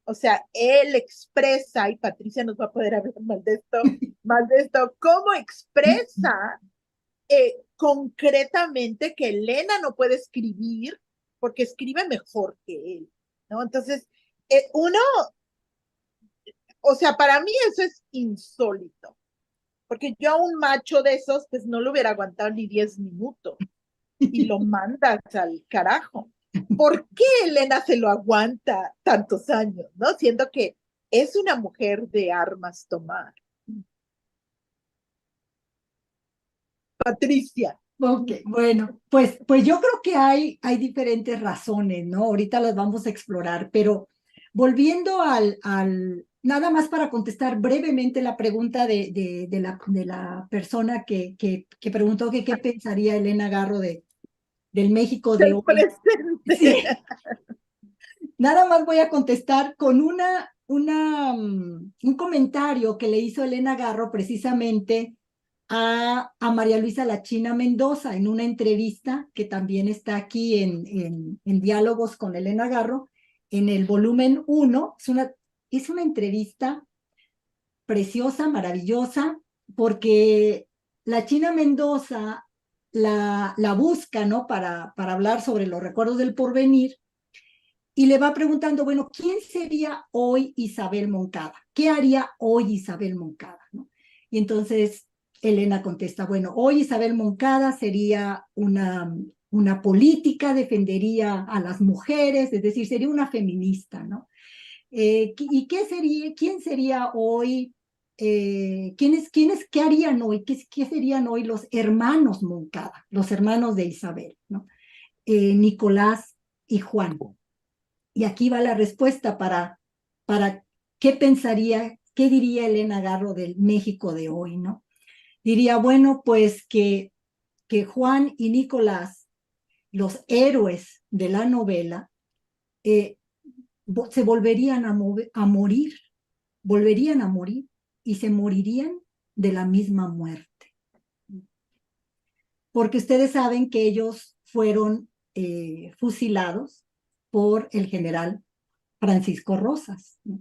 O sea, él expresa, y Patricia nos va a poder hablar más de esto, cómo expresa concretamente que Elena no puede escribir porque escribe mejor que él, ¿no? Entonces, uno, o sea, para mí eso es insólito, porque yo a un macho de esos, pues no lo hubiera aguantado ni 10 minutos y lo mandas al carajo. ¿Por qué Elena se lo aguanta tantos años, no? Siendo que es una mujer de armas tomar. Patricia. Ok, bueno, pues yo creo que hay diferentes razones, ¿no? Ahorita las vamos a explorar, pero volviendo nada más para contestar brevemente la pregunta de la persona que preguntó que qué pensaría Elena Garro del México de Del hoy. presente. Sí, nada más voy a contestar con un comentario que le hizo Elena Garro precisamente a María Luisa La China Mendoza en una entrevista que también está aquí en Diálogos con Elena Garro, en el volumen 1. Es una entrevista preciosa, maravillosa, porque La China Mendoza la busca, ¿no? Para hablar sobre los recuerdos del porvenir y le va preguntando, bueno, ¿quién sería hoy Isabel Moncada? ¿Qué haría hoy Isabel Moncada? ¿No? Y entonces Elena contesta, bueno, hoy Isabel Moncada sería una política, defendería a las mujeres, es decir, sería una feminista, ¿no? ¿Y quién sería hoy, qué harían hoy, qué serían hoy los hermanos Moncada, los hermanos de Isabel, ¿no? Nicolás y Juan. Y aquí va la respuesta para qué pensaría, qué diría Elena Garro del México de hoy, ¿no? Diría, bueno, pues que Juan y Nicolás, los héroes de la novela, se volverían a morir, volverían a morir y se morirían de la misma muerte. Porque ustedes saben que ellos fueron fusilados por el general Francisco Rosas, ¿no?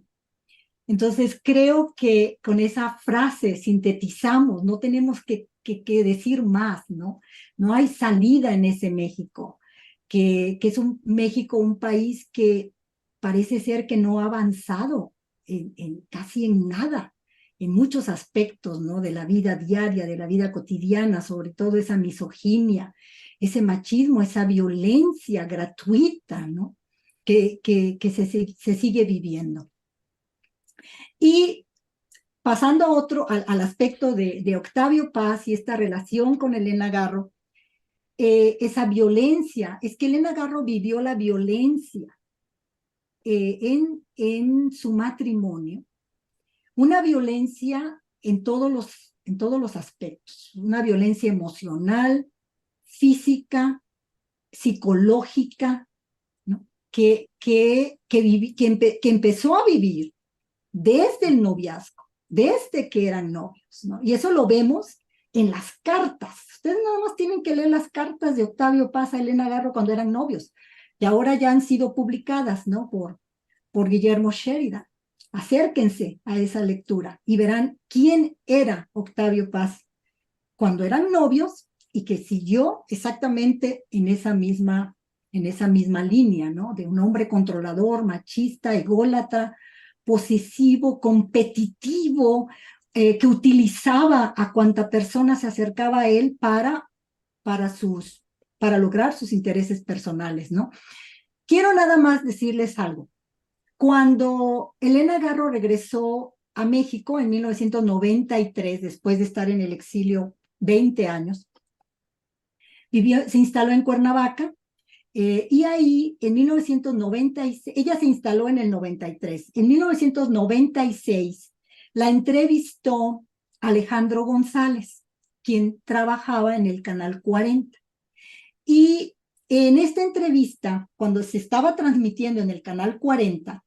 Entonces creo que con esa frase sintetizamos, no tenemos que decir más, ¿no? No hay salida en ese México, que es un México, un país que parece ser que no ha avanzado casi en nada, en muchos aspectos, ¿no? De la vida diaria, de la vida cotidiana, sobre todo esa misoginia, ese machismo, esa violencia gratuita, ¿no? Que se sigue viviendo. Y pasando a al aspecto de Octavio Paz y esta relación con Elena Garro, esa violencia, es que Elena Garro vivió la violencia en su matrimonio, una violencia en todos los aspectos, una violencia emocional, física, psicológica, ¿no? que empezó a vivir desde el noviazgo, desde que eran novios, ¿no? Y eso lo vemos en las cartas. Ustedes nada más tienen que leer las cartas de Octavio Paz a Elena Garro cuando eran novios, y ahora ya han sido publicadas, ¿no? Por Guillermo Sheridan. Acérquense a esa lectura y verán quién era Octavio Paz cuando eran novios y que siguió exactamente en esa misma línea, ¿no? De un hombre controlador, machista, ególatra, posesivo, competitivo, que utilizaba a cuanta persona se acercaba a él para lograr sus intereses personales, ¿no? Quiero nada más decirles algo. Cuando Elena Garro regresó a México en 1993, después de estar en el exilio 20 años, se instaló en Cuernavaca Y ahí, en 1996, ella se instaló en el 93. En 1996 la entrevistó Alejandro González, quien trabajaba en el Canal 40. Y en esta entrevista, cuando se estaba transmitiendo en el Canal 40,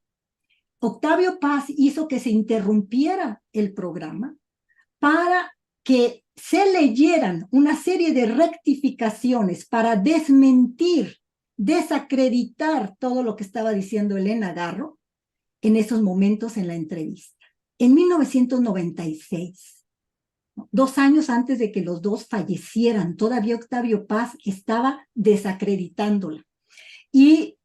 Octavio Paz hizo que se interrumpiera el programa para que se leyeran una serie de rectificaciones para desmentir, desacreditar todo lo que estaba diciendo Elena Garro en esos momentos en la entrevista. En 1996, 2 años antes de que los dos fallecieran, todavía Octavio Paz estaba desacreditándola. Y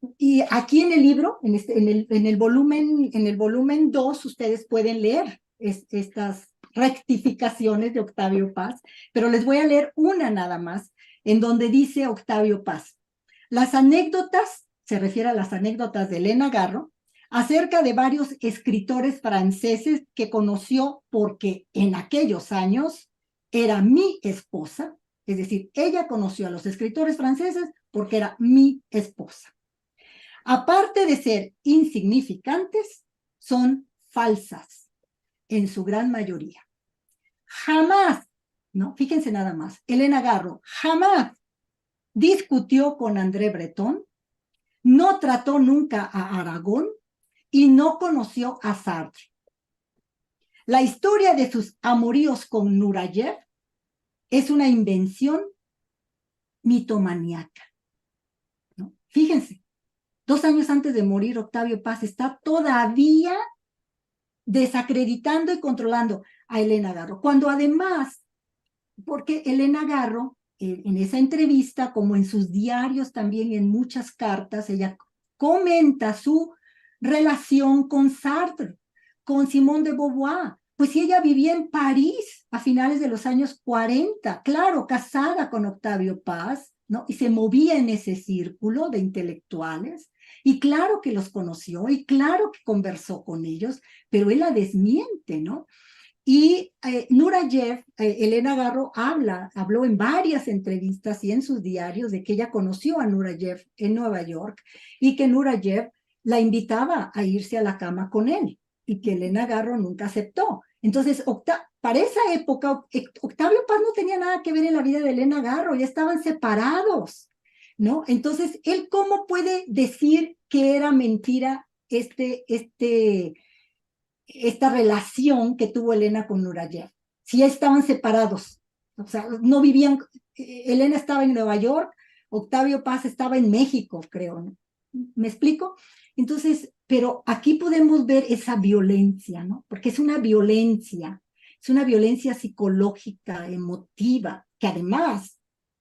aquí en el libro, en el volumen 2, ustedes pueden leer estas rectificaciones de Octavio Paz, pero les voy a leer una nada más, en donde dice Octavio Paz: las anécdotas, se refiere a las anécdotas de Elena Garro, acerca de varios escritores franceses que conoció porque en aquellos años era mi esposa, es decir, ella conoció a los escritores franceses porque era mi esposa. Aparte de ser insignificantes, son falsas en su gran mayoría. Jamás, ¿no? Fíjense nada más, Elena Garro jamás discutió con André Breton, no trató nunca a Aragón y no conoció a Sartre. La historia de sus amoríos con Nureyev es una invención mitomaníaca, ¿no? Fíjense, 2 años antes de morir, Octavio Paz está todavía desacreditando y controlando a Elena Garro, cuando además, porque Elena Garro, en esa entrevista, como en sus diarios también y en muchas cartas, ella comenta su relación con Sartre, con Simone de Beauvoir. Pues ella vivía en París a finales de los años 40, claro, casada con Octavio Paz, ¿no? Y se movía en ese círculo de intelectuales, y claro que los conoció, y claro que conversó con ellos, pero él la desmiente, ¿no? Y Nureyev, Elena Garro habló en varias entrevistas y en sus diarios de que ella conoció a Nureyev en Nueva York y que Nureyev la invitaba a irse a la cama con él y que Elena Garro nunca aceptó. Entonces, para esa época, Octavio Paz no tenía nada que ver en la vida de Elena Garro, ya estaban separados, ¿no? Entonces, ¿él cómo puede decir que era mentira esta relación que tuvo Elena con Nureyev? Si ya estaban separados, o sea, no vivían, Elena estaba en Nueva York, Octavio Paz estaba en México, creo, ¿no? ¿Me explico? Entonces, pero aquí podemos ver esa violencia, ¿no? Porque es una violencia psicológica, emotiva, que además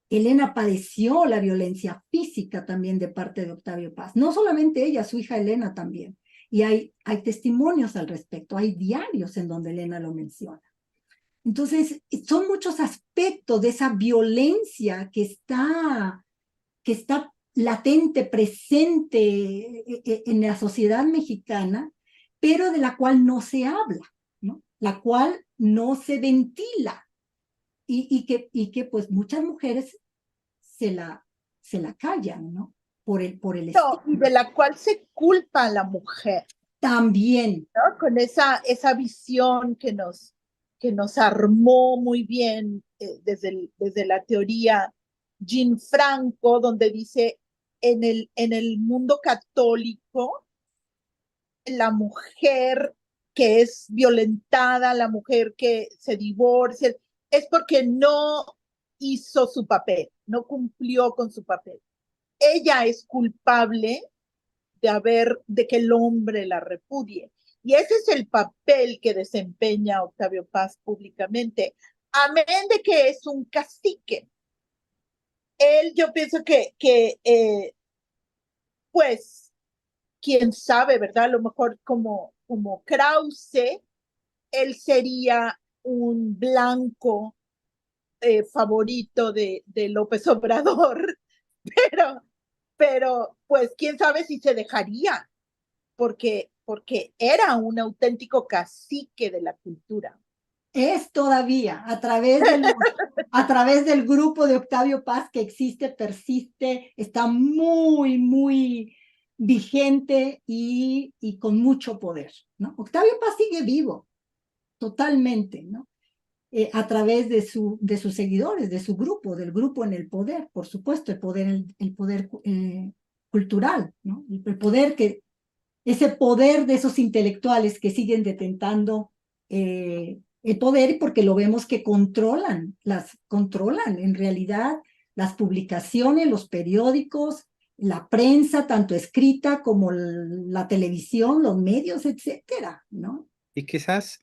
Elena padeció la violencia física también de parte de Octavio Paz. No solamente ella, su hija Elena también. Y hay testimonios al respecto, hay diarios en donde Elena lo menciona. Entonces, son muchos aspectos de esa violencia que está latente, presente en la sociedad mexicana, pero de la cual no se habla, ¿no? La cual no se ventila y que pues muchas mujeres se la callan, ¿no? Por el No, y estigma. de la cual se culpa a la mujer, También. ¿no? Con esa visión que nos armó muy bien desde la teoría Jean Franco, donde dice, en el mundo católico, la mujer que es violentada, la mujer que se divorcia, es porque no hizo su papel, no cumplió con su papel. Ella es culpable de que el hombre la repudie. Y ese es el papel que desempeña Octavio Paz públicamente, amén de que es un cacique. Él, yo pienso pues, quién sabe, ¿verdad? A lo mejor como Krause, él sería un blanco favorito de López Obrador, pero, pues quién sabe si se dejaría, porque era un auténtico cacique de la cultura. Es todavía a través del grupo de Octavio Paz que existe, persiste, está muy, muy vigente y con mucho poder, ¿no? Octavio Paz sigue vivo, totalmente, ¿no? A través de sus seguidores, de su grupo, del grupo en el poder, por supuesto, el poder cultural, ¿no? El poder ese poder de esos intelectuales que siguen detentando el poder, porque lo vemos que controlan en realidad las publicaciones, los periódicos, la prensa, tanto escrita como la televisión, los medios, etcétera, ¿no? Y quizás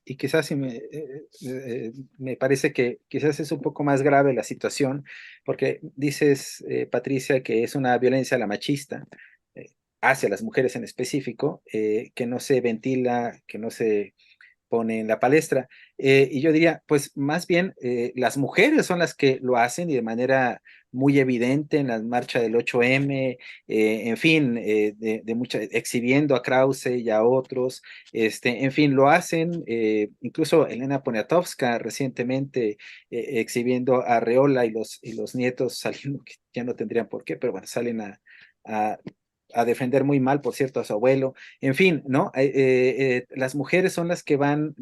me parece que quizás es un poco más grave la situación, porque dices, Patricia, que es una violencia la machista, eh, hacia las mujeres en específico, que no se ventila, que no se pone en la palestra. Y yo diría, pues más bien las mujeres son las que lo hacen y de manera muy evidente en la marcha del 8M, en fin, exhibiendo a Krause y a otros, en fin, lo hacen, incluso Elena Poniatowska recientemente exhibiendo a Reola y los nietos saliendo, que ya no tendrían por qué, pero bueno, salen a a defender muy mal, por cierto, a su abuelo. En fin, ¿no? Las mujeres son las que van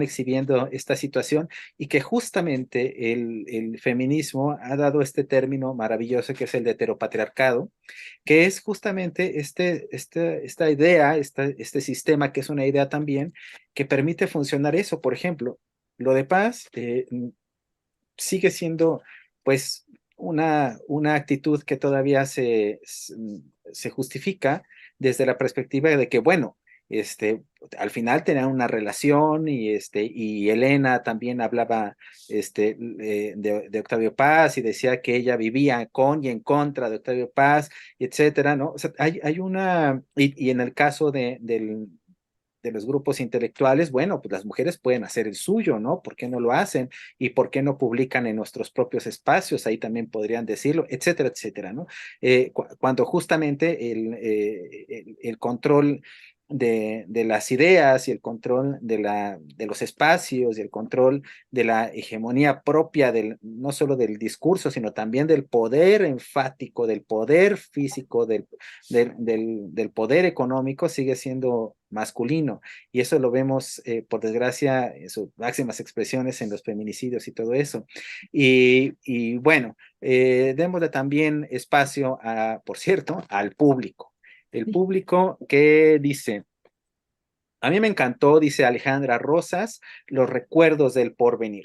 exhibiendo esta situación y que justamente el feminismo ha dado este término maravilloso que es el de heteropatriarcado, que es justamente esta idea, este sistema que es una idea también que permite funcionar eso. Por ejemplo, lo de paz sigue siendo pues una actitud que todavía se justifica desde la perspectiva de que, bueno, al final tenían una relación y Elena también hablaba de Octavio Paz y decía que ella vivía con y en contra de Octavio Paz, etcétera, ¿no? O sea, hay y en el caso de los grupos intelectuales, bueno, pues las mujeres pueden hacer el suyo, ¿no? ¿Por qué no lo hacen? ¿Y por qué no publican en nuestros propios espacios? Ahí también podrían decirlo, etcétera, etcétera, ¿no? Cuando justamente el control de las ideas y el control de los espacios y el control de la hegemonía propia no solo del discurso, sino también del poder enfático, del poder físico, del poder económico sigue siendo masculino. Y eso lo vemos, por desgracia, en sus máximas expresiones en los feminicidios y todo eso. Y bueno, démosle también espacio, por cierto, al público. El público que dice, a mí me encantó, dice Alejandra Rosas, los recuerdos del porvenir.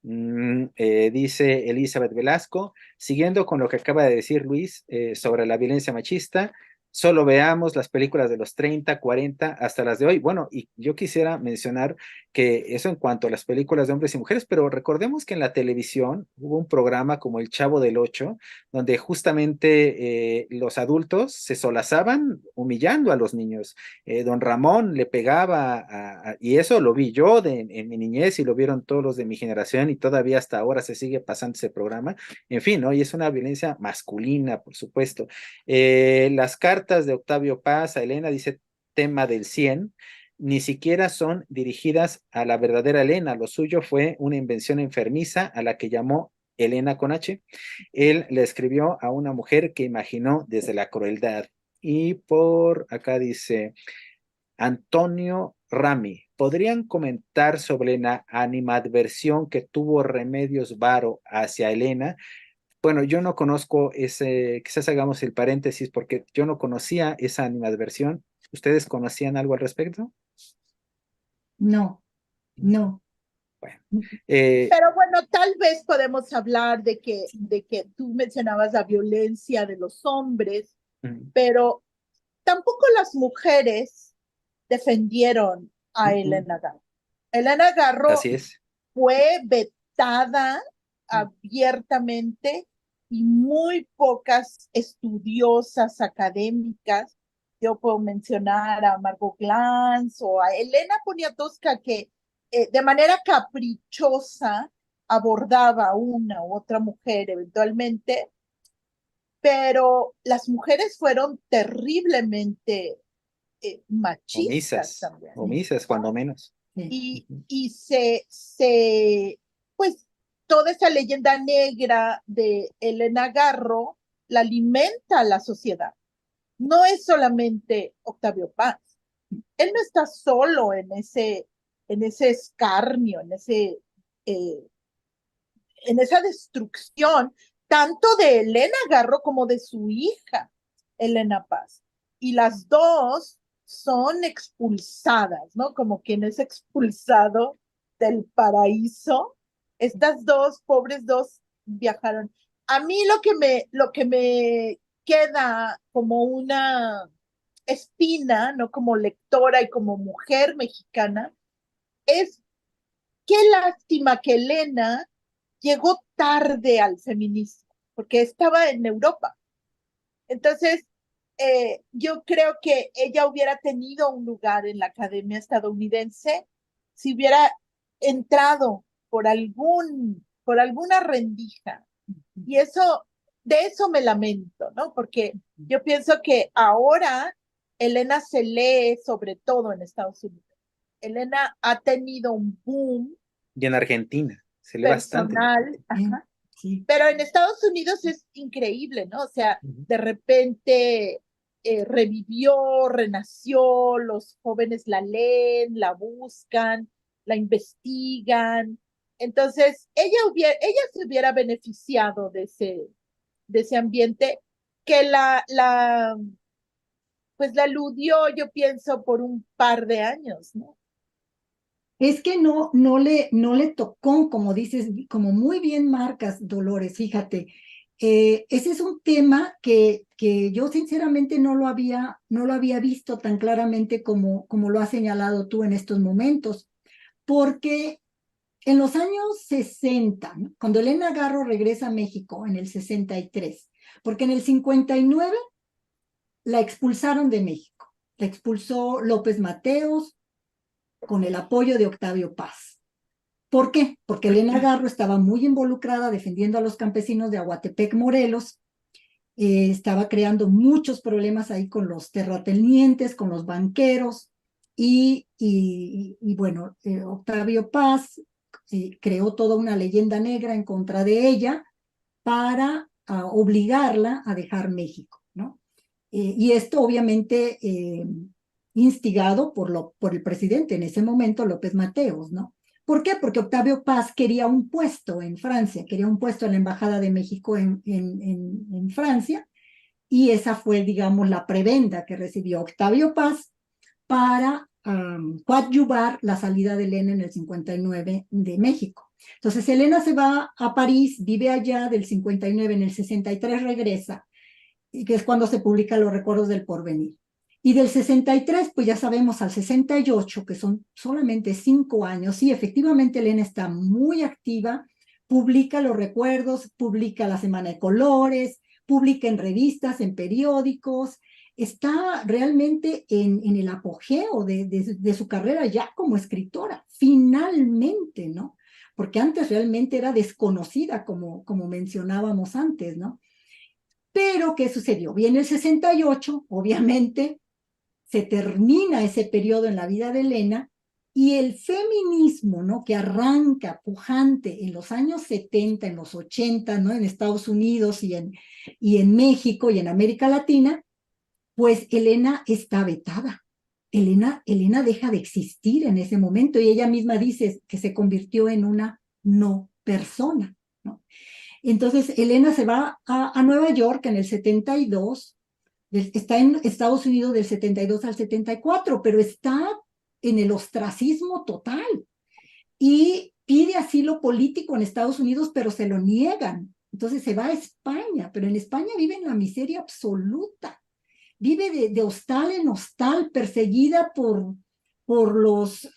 Dice Elizabeth Velasco, siguiendo con lo que acaba de decir Luis sobre la violencia machista, solo veamos las películas de los 30, 40 hasta las de hoy. Bueno, y yo quisiera mencionar que eso en cuanto a las películas de hombres y mujeres, pero recordemos que en la televisión hubo un programa como El Chavo del Ocho, donde justamente los adultos se solazaban humillando a los niños. Don Ramón le pegaba, y eso lo vi yo en mi niñez y lo vieron todos los de mi generación y todavía hasta ahora se sigue pasando ese programa. En fin, ¿no? Y es una violencia masculina, por supuesto. Las cartas de Octavio Paz a Elena, dice tema del 100, ni siquiera son dirigidas a la verdadera Elena, lo suyo fue una invención enfermiza a la que llamó Elena con H. Él le escribió a una mujer que imaginó desde la crueldad. Y por acá dice Antonio Rami, ¿podrían comentar sobre la animadversión que tuvo Remedios Varo hacia Elena? Bueno, yo no conozco quizás hagamos el paréntesis porque yo no conocía esa animadversión. ¿Ustedes conocían algo al respecto? No, no. Bueno, Pero bueno, tal vez podemos hablar de que tú mencionabas la violencia de los hombres, pero tampoco las mujeres defendieron a Elena Garro. Elena Garro así es. fue vetada abiertamente y muy pocas estudiosas académicas. Yo puedo mencionar a Margot Glantz o a Elena Poniatowska que de manera caprichosa abordaba a una u otra mujer eventualmente, pero las mujeres fueron terriblemente machistas Omisas, también. omisas cuando menos. Sí. Pues toda esa leyenda negra de Elena Garro la alimenta a la sociedad. No es solamente Octavio Paz. Él no está solo en ese escarnio, eh, en esa destrucción, tanto de Elena Garro como de su hija, Elena Paz. Y las dos son expulsadas, ¿no? Como quien es expulsado del paraíso. Estas dos, pobres dos, viajaron. A mí lo que me queda como una espina, ¿no? Como lectora y como mujer mexicana, es qué lástima que Elena llegó tarde al feminismo, porque estaba en Europa. Entonces, yo creo que ella hubiera tenido un lugar en la academia estadounidense si hubiera entrado por alguna rendija. Y eso, de eso me lamento, ¿no? Porque yo pienso que ahora Elena se lee sobre todo en Estados Unidos. Elena ha tenido un boom Y en Argentina, se lee bastante. personal, ajá. Sí. Pero en Estados Unidos es increíble, ¿no? O sea, Ujú. de repente revivió, renació, los jóvenes la leen, la buscan, la investigan. Entonces, ella se hubiera beneficiado de ese ambiente que pues la eludió, yo pienso, por un par de años, ¿no? Es que no le tocó, como dices, como muy bien marcas, Dolores, fíjate. Ese es un tema que yo sinceramente no lo había visto tan claramente como lo has señalado tú en estos momentos, porque en los años 60, ¿no? Cuando Elena Garro regresa a México en el 63, porque en el 59 la expulsaron de México, la expulsó López Mateos con el apoyo de Octavio Paz. ¿Por qué? Porque Elena Garro estaba muy involucrada defendiendo a los campesinos de Aguatepec, Morelos, estaba creando muchos problemas ahí con los terratenientes, con los banqueros, bueno, Octavio Paz creó toda una leyenda negra en contra de ella para obligarla a dejar México, ¿no? Y esto obviamente instigado por el presidente en ese momento, López Mateos, ¿no? ¿Por qué? Porque Octavio Paz quería un puesto en Francia, quería un puesto en la Embajada de México en Francia, y esa fue, digamos, la prebenda que recibió Octavio Paz para coadyuvar la salida de Elena en el 59 de México. Entonces, Elena se va a París, vive allá del 59, en el 63 regresa, y que es cuando se publican Los Recuerdos del Porvenir. Y del 63, pues ya sabemos, al 68, que son solamente 5 años, sí, efectivamente Elena está muy activa, publica Los Recuerdos, publica La Semana de Colores, publica en revistas, en periódicos, está realmente en el apogeo de su carrera ya como escritora, finalmente, ¿no? Porque antes realmente era desconocida, como mencionábamos antes, ¿no? Pero, ¿qué sucedió? Viene el 68, obviamente, se termina ese periodo en la vida de Elena, y el feminismo, ¿no? Que arranca pujante en los años 70, en los 80, ¿no? En Estados Unidos y en México y en América Latina, pues Elena está vetada. Elena deja de existir en ese momento, y ella misma dice que se convirtió en una no persona, ¿no? Entonces, Elena se va a Nueva York en el 72, está en Estados Unidos del 72 al 74, pero está en el ostracismo total, y pide asilo político en Estados Unidos, pero se lo niegan. Entonces se va a España, pero en España vive en la miseria absoluta. Vive de hostal en hostal, perseguida por los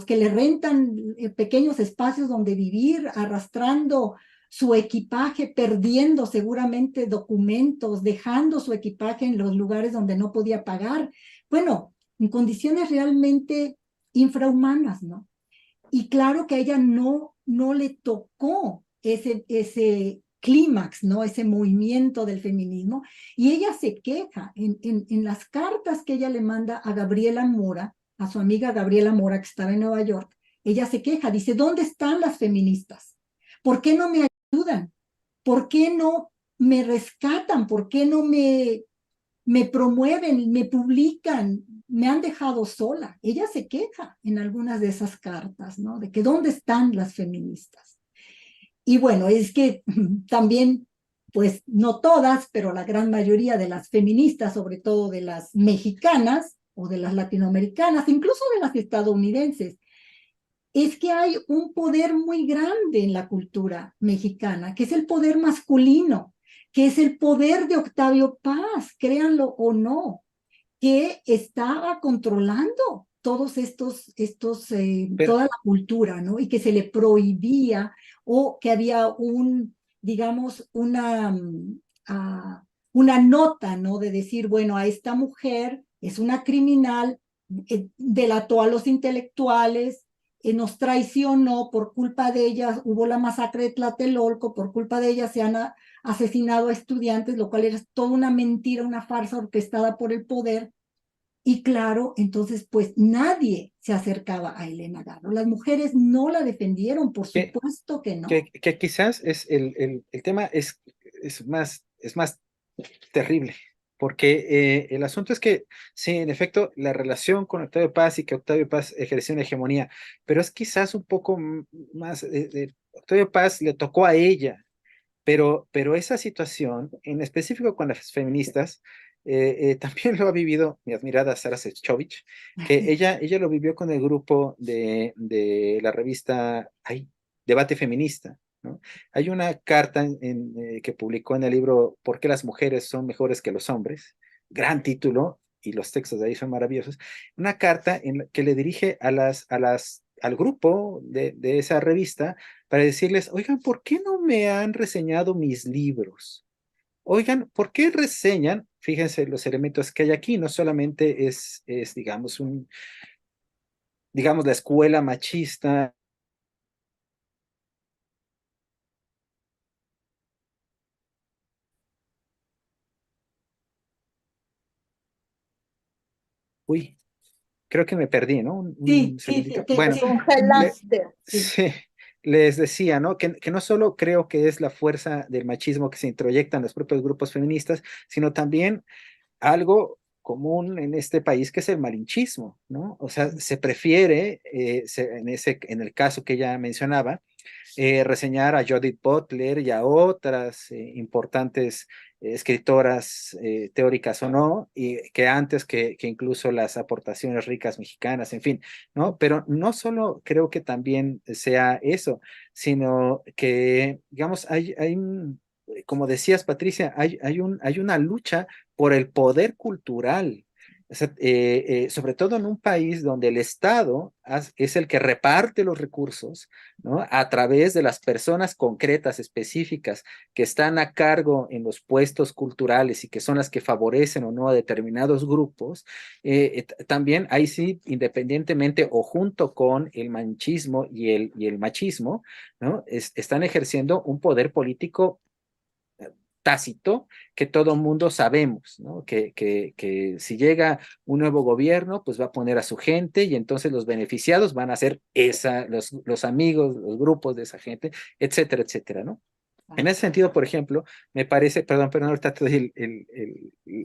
que le rentan pequeños espacios donde vivir, arrastrando su equipaje, perdiendo seguramente documentos, dejando su equipaje en los lugares donde no podía pagar. Bueno, en condiciones realmente infrahumanas, ¿no? Y claro que a ella no le tocó ese clímax, ¿no? Ese movimiento del feminismo, y ella se queja en las cartas que ella le manda a Gabriela Mora, a su amiga Gabriela Mora, que estaba en Nueva York, ella se queja, dice, ¿dónde están las feministas? ¿Por qué no me ayudan? ¿Por qué no me rescatan? ¿Por qué no me promueven, me publican? Me han dejado sola. Ella se queja en algunas de esas cartas, ¿no? De que ¿dónde están las feministas? Y bueno, es que también, pues no todas, pero la gran mayoría de las feministas, sobre todo de las mexicanas o de las latinoamericanas, incluso de las estadounidenses, es que hay un poder muy grande en la cultura mexicana, que es el poder masculino, que es el poder de Octavio Paz, créanlo o no, que estaba controlando todos Pero, toda la cultura, ¿no? Y que se le prohibía o que había digamos, una nota, ¿no? De decir, bueno, a esta mujer es una criminal, delató a los intelectuales, nos traicionó, por culpa de ella hubo la masacre de Tlatelolco, por culpa de ella se han asesinado a estudiantes, lo cual era toda una mentira, una farsa orquestada por el poder. Y claro, entonces pues nadie se acercaba a Elena Garro. Las mujeres no la defendieron, por que, supuesto que no. que quizás es el tema es más terrible, porque el asunto es que, sí, en efecto, la relación con Octavio Paz y que Octavio Paz ejerció una hegemonía, pero es quizás un poco más, Octavio Paz le tocó a ella, pero esa situación, en específico con las feministas, también lo ha vivido mi admirada Sara Sefcovic, que ella lo vivió con el grupo de la revista Debate Feminista, ¿no? Hay una carta que publicó en el libro ¿Por qué las mujeres son mejores que los hombres? Gran título, y los textos de ahí son maravillosos. Una carta que le dirige al grupo de esa revista para decirles, oigan, ¿por qué no me han reseñado mis libros? Oigan, ¿por qué reseñan? Fíjense los elementos que hay aquí, no solamente digamos, digamos, la escuela machista. Uy, creo que me perdí, ¿no? Sí, Un sí, sí, segundito. Bueno, Te le- congelaste. sí. sí, les decía, ¿no? Que no solo creo que es la fuerza del machismo que se introyecta en los propios grupos feministas, sino también algo común en este país que es el malinchismo, ¿no? O sea, se prefiere, en el caso que ella mencionaba, reseñar a Judith Butler y a otras importantes escritoras teóricas o no, y que antes que incluso las aportaciones ricas mexicanas, en fin, ¿no? Pero no solo creo que también sea eso, sino que, digamos, como decías, Patricia, hay una lucha por el poder cultural. O sea, sobre todo en un país donde el Estado es el que reparte los recursos, ¿no? A través de las personas concretas, específicas, que están a cargo en los puestos culturales y que son las que favorecen o no a determinados grupos, también ahí sí, independientemente o junto con el manchismo y el machismo, ¿no? Están ejerciendo un poder político tácito que todo mundo sabemos, ¿no? Que si llega un nuevo gobierno, pues va a poner a su gente y entonces los beneficiados van a ser los amigos, los grupos de esa gente, etcétera, etcétera, ¿no? En ese sentido, por ejemplo, me parece, perdón, ahorita te doy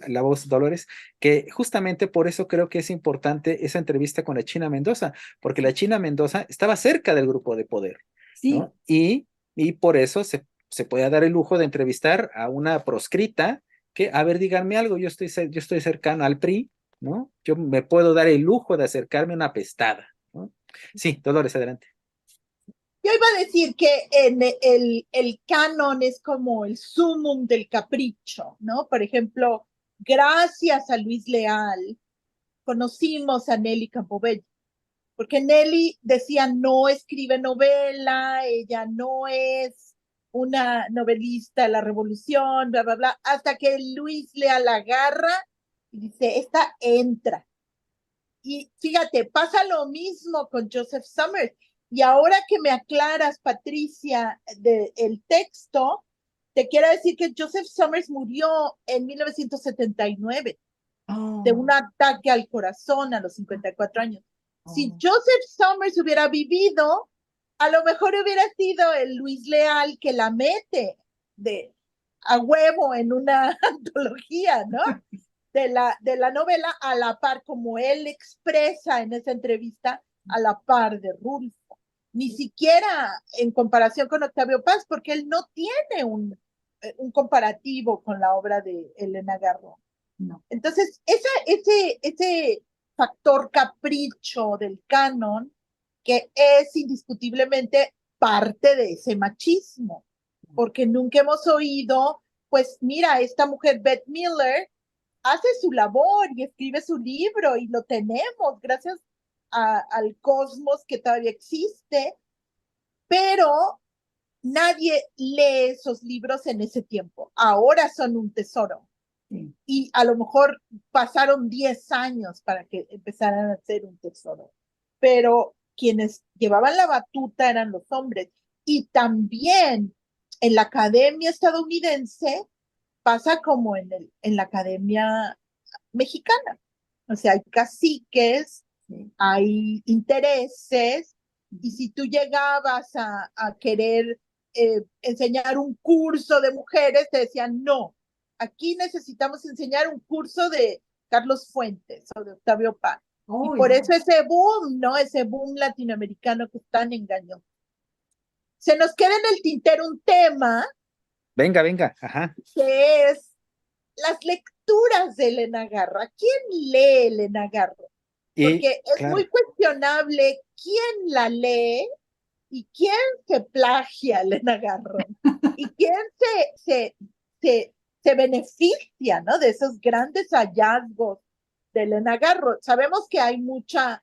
la voz, Dolores, que justamente por eso creo que es importante esa entrevista con la China Mendoza, porque la China Mendoza estaba cerca del grupo de poder, Sí, ¿no? Y por eso se puede dar el lujo de entrevistar a una proscrita que, a ver, díganme algo, yo estoy cercano al PRI, ¿no? Yo me puedo dar el lujo de acercarme a una pestada, ¿no? Sí, Dolores, adelante. Yo iba a decir que en el canon es como el sumum del capricho, ¿no? Por ejemplo, gracias a Luis Leal conocimos a Nelly Campobello, porque Nelly decía no escribe novela, ella no es una novelista de la revolución, bla, bla, bla, hasta que Luis Leal la agarra y dice, esta entra. Y fíjate, pasa lo mismo con Joseph Summers. Y ahora que me aclaras, Patricia, el texto, te quiero decir que Joseph Summers murió en 1979. de Oh, un ataque al corazón a los 54 años. Si oh. Joseph Summers hubiera vivido, a lo mejor hubiera sido el Luis Leal que la mete a huevo en una antología, ¿no? De la novela, a la par, como él expresa en esa entrevista, a la par de Rulfo. Ni siquiera en comparación con Octavio Paz, porque él no tiene un comparativo con la obra de Elena Garro. No. Entonces, ese factor capricho del canon, que es indiscutiblemente parte de ese machismo, porque nunca hemos oído, pues mira, esta mujer, Beth Miller, hace su labor y escribe su libro y lo tenemos gracias al cosmos que todavía existe, pero nadie lee esos libros en ese tiempo. Ahora son un tesoro. Sí. Y a lo mejor pasaron 10 años para que empezaran a ser un tesoro. Pero quienes llevaban la batuta eran los hombres. Y también en la academia estadounidense pasa como en la academia mexicana. O sea, hay caciques, Sí. hay intereses, y si tú llegabas a querer enseñar un curso de mujeres, te decían, no, aquí necesitamos enseñar un curso de Carlos Fuentes o de Octavio Paz. Y Oh, por eso ese boom, ¿no? Ese boom latinoamericano que es tan engañoso. Se nos queda en el tintero un tema Venga, venga, ajá. que es las lecturas de Elena Garro. ¿A quién lee Elena Garro? Y Porque es claro, muy cuestionable quién la lee y quién se plagia a Elena Garro y quién se, se beneficia, ¿no? De esos grandes hallazgos de Elena Garro. Sabemos que hay mucha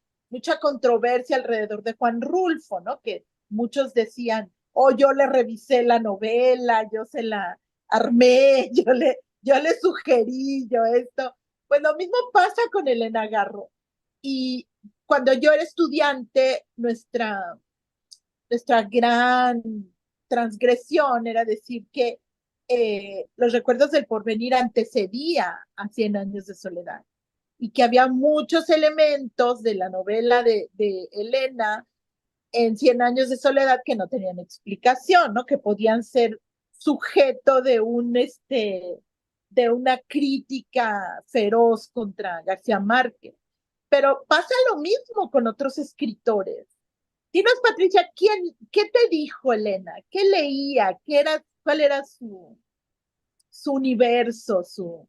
controversia alrededor de Juan Rulfo, ¿no? Que muchos decían, oh, yo le revisé la novela, yo se la armé, yo le sugerí, yo esto. Pues lo mismo pasa con Elena Garro. Y cuando yo era estudiante, nuestra gran transgresión era decir que los recuerdos del porvenir antecedía a 100 años de soledad y que había muchos elementos de la novela de Elena en 100 años de soledad que no tenían explicación, ¿no? Que podían ser sujeto de una crítica feroz contra García Márquez. Pero pasa lo mismo con otros escritores. Dinos, Patricia, ¿qué te dijo Elena? ¿Qué leía? ¿Cuál era su universo, su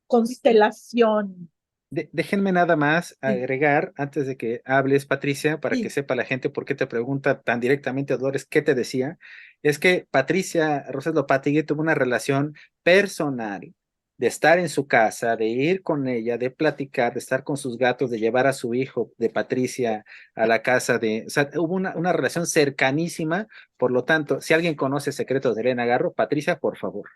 constelación? Déjenme nada más sí, agregar, antes de que hables, Patricia, para que sí. sepa la gente por qué te pregunta tan directamente, Dolores, ¿qué te decía? Es que Patricia Rosas Lopategui tuvo una relación personal de estar en su casa, de ir con ella, de platicar, de estar con sus gatos, de llevar a su hijo de Patricia a la casa o sea, hubo una relación cercanísima, por lo tanto, si alguien conoce secretos de Elena Garro, Patricia, por favor.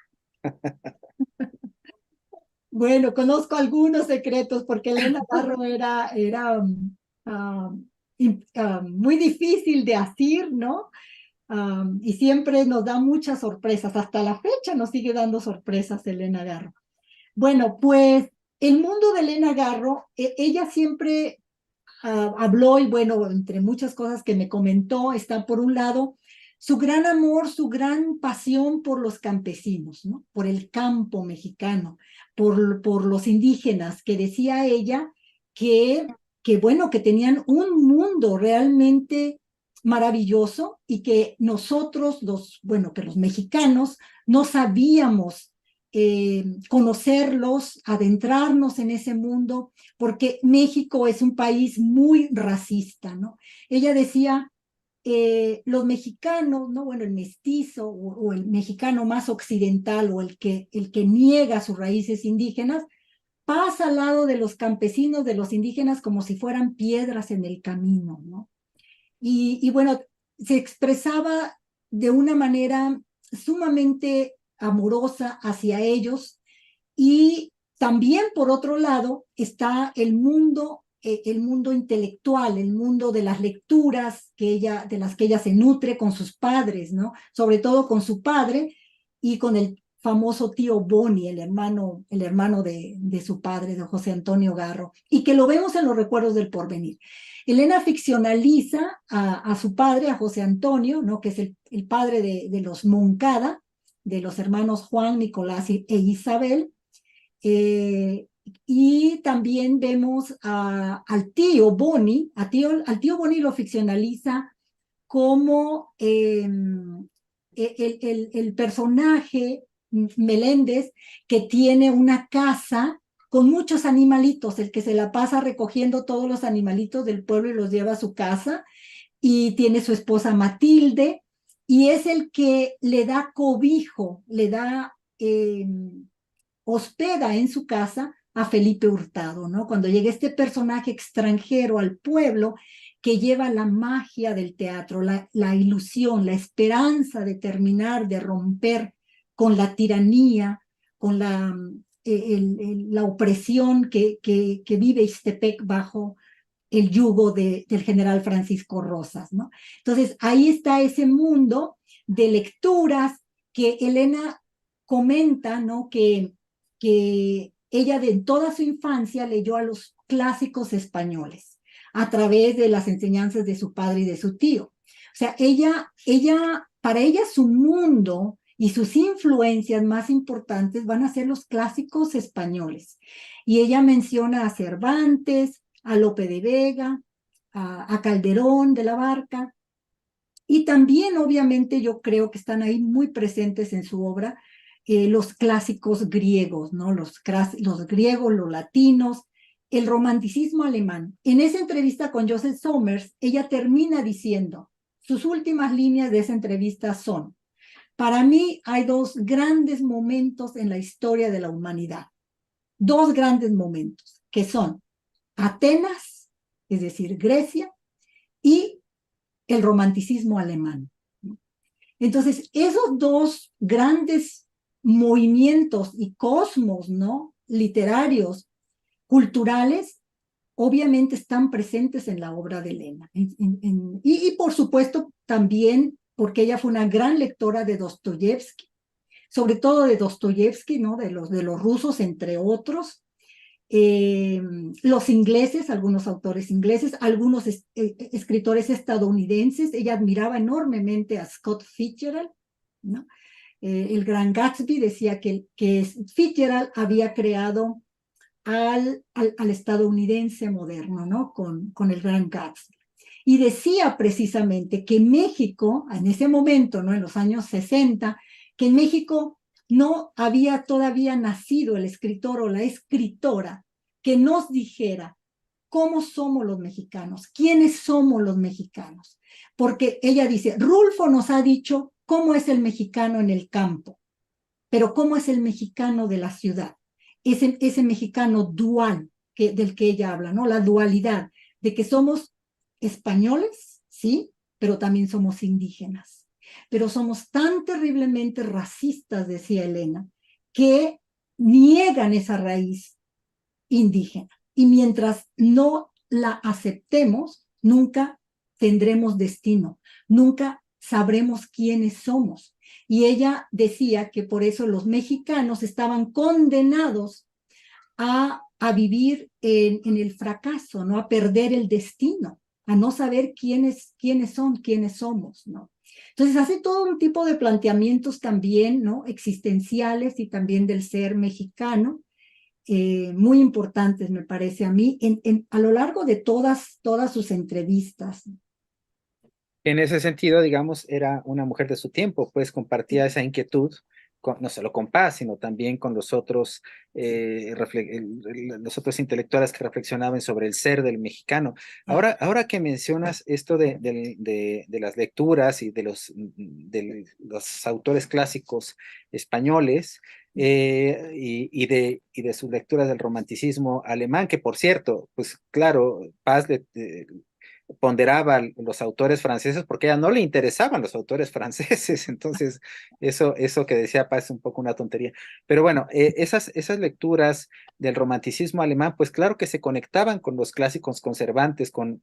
Bueno, conozco algunos secretos porque Elena Garro era muy difícil de asir, ¿no? Y siempre nos da muchas sorpresas. Hasta la fecha nos sigue dando sorpresas Elena Garro. Bueno, pues el mundo de Elena Garro, ella siempre habló y bueno, entre muchas cosas que me comentó, está por un lado su gran amor, su gran pasión por los campesinos, ¿no? Por el campo mexicano, por los indígenas, que decía ella que bueno, que tenían un mundo realmente maravilloso y que nosotros, bueno, que los mexicanos no sabíamos conocerlos, adentrarnos en ese mundo, porque México es un país muy racista, ¿no? Ella decía, los mexicanos, ¿no? Bueno, el mestizo o el mexicano más occidental o el que niega sus raíces indígenas, pasa al lado de los campesinos, de los indígenas, como si fueran piedras en el camino, ¿no? Y bueno, se expresaba de una manera sumamente amorosa hacia ellos y también por otro lado está el mundo intelectual, el mundo de las lecturas de las que ella se nutre con sus padres, ¿no? Sobre todo con su padre y con el famoso tío Boni, el hermano de su padre, de José Antonio Garro, y que lo vemos en los recuerdos del porvenir. Elena ficcionaliza a su padre, a José Antonio, ¿no? Que es el padre de los Moncada, de los hermanos Juan, Nicolás e Isabel. Y también vemos al tío Boni, al tío Boni lo ficcionaliza como el personaje Meléndez que tiene una casa con muchos animalitos, el que se la pasa recogiendo todos los animalitos del pueblo y los lleva a su casa, y tiene su esposa Matilde, y es el que le da cobijo, le da hospeda en su casa a Felipe Hurtado, ¿no? Cuando llega este personaje extranjero al pueblo que lleva la magia del teatro, la ilusión, la esperanza de terminar, de romper con la tiranía, con la opresión que vive Ixtepec bajo el yugo del general Francisco Rosas, ¿no? Entonces, ahí está ese mundo de lecturas que Elena comenta, ¿no? Que ella de toda su infancia leyó a los clásicos españoles a través de las enseñanzas de su padre y de su tío. O sea, para ella su mundo y sus influencias más importantes van a ser los clásicos españoles. Y ella menciona a Cervantes, a Lope de Vega, a Calderón de la Barca, y también obviamente yo creo que están ahí muy presentes en su obra los clásicos griegos, ¿no? Los griegos, los latinos, el romanticismo alemán. En esa entrevista con Joseph Somers, ella termina diciendo, sus últimas líneas de esa entrevista son: para mí hay dos grandes momentos en la historia de la humanidad, dos grandes momentos, que son Atenas, es decir, Grecia, y el romanticismo alemán. Entonces, esos dos grandes movimientos y cosmos, ¿no? Literarios, culturales, obviamente están presentes en la obra de Elena. Y por supuesto también porque ella fue una gran lectora de Dostoyevsky, sobre todo de Dostoyevsky, ¿no? De los rusos, entre otros. Los ingleses, algunos autores ingleses, algunos escritores estadounidenses. Ella admiraba enormemente a Scott Fitzgerald, ¿no? El Gran Gatsby decía que Fitzgerald había creado al estadounidense moderno, ¿no? Con el Gran Gatsby. Y decía precisamente que México, en ese momento, ¿no? En los años 60, que en México no había todavía nacido el escritor o la escritora que nos dijera cómo somos los mexicanos, quiénes somos los mexicanos. Porque ella dice, Rulfo nos ha dicho cómo es el mexicano en el campo, pero cómo es el mexicano de la ciudad. Ese mexicano dual del que ella habla, ¿no? La dualidad de que somos españoles, sí, pero también somos indígenas. Pero somos tan terriblemente racistas, decía Elena, que niegan esa raíz indígena. Y mientras no la aceptemos, nunca tendremos destino, nunca sabremos quiénes somos. Y ella decía que por eso los mexicanos estaban condenados a vivir en el fracaso, ¿no? A perder el destino, a no saber quiénes son, quiénes somos, ¿no? Entonces hace todo un tipo de planteamientos también, ¿no? Existenciales y también del ser mexicano, muy importantes, me parece a mí, a lo largo de todas sus entrevistas. En ese sentido, digamos, era una mujer de su tiempo, pues compartía esa inquietud, no solo con Paz, sino también con los otros intelectuales que reflexionaban sobre el ser del mexicano. Ahora que mencionas esto de las lecturas y de los autores clásicos españoles, y de sus lecturas del romanticismo alemán, que por cierto, pues claro, Paz ponderaba los autores franceses porque a ella no le interesaban los autores franceses, entonces eso que decía Paz es un poco una tontería. Pero bueno, esas lecturas del romanticismo alemán, pues claro que se conectaban con los clásicos conservantes, con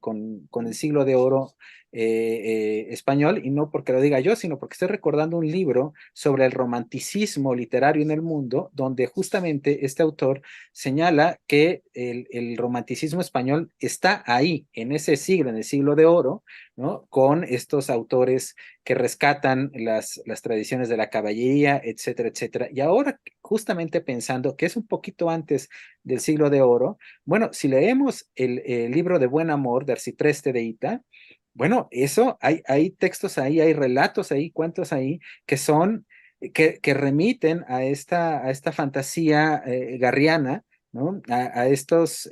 el siglo de oro español, y no porque lo diga yo, sino porque estoy recordando un libro sobre el romanticismo literario en el mundo, donde justamente este autor señala que el romanticismo español está ahí, en ese siglo, en el siglo de oro, ¿no? Con estos autores que rescatan las tradiciones de la caballería, etcétera, etcétera. Y ahora, justamente pensando que es un poquito antes del siglo de oro, bueno, si leemos el libro de Buen Amor de Arcipreste de Ita, bueno, eso, hay textos ahí, hay relatos ahí, cuentos ahí, que son, que remiten a esta fantasía garriana, ¿no? A estos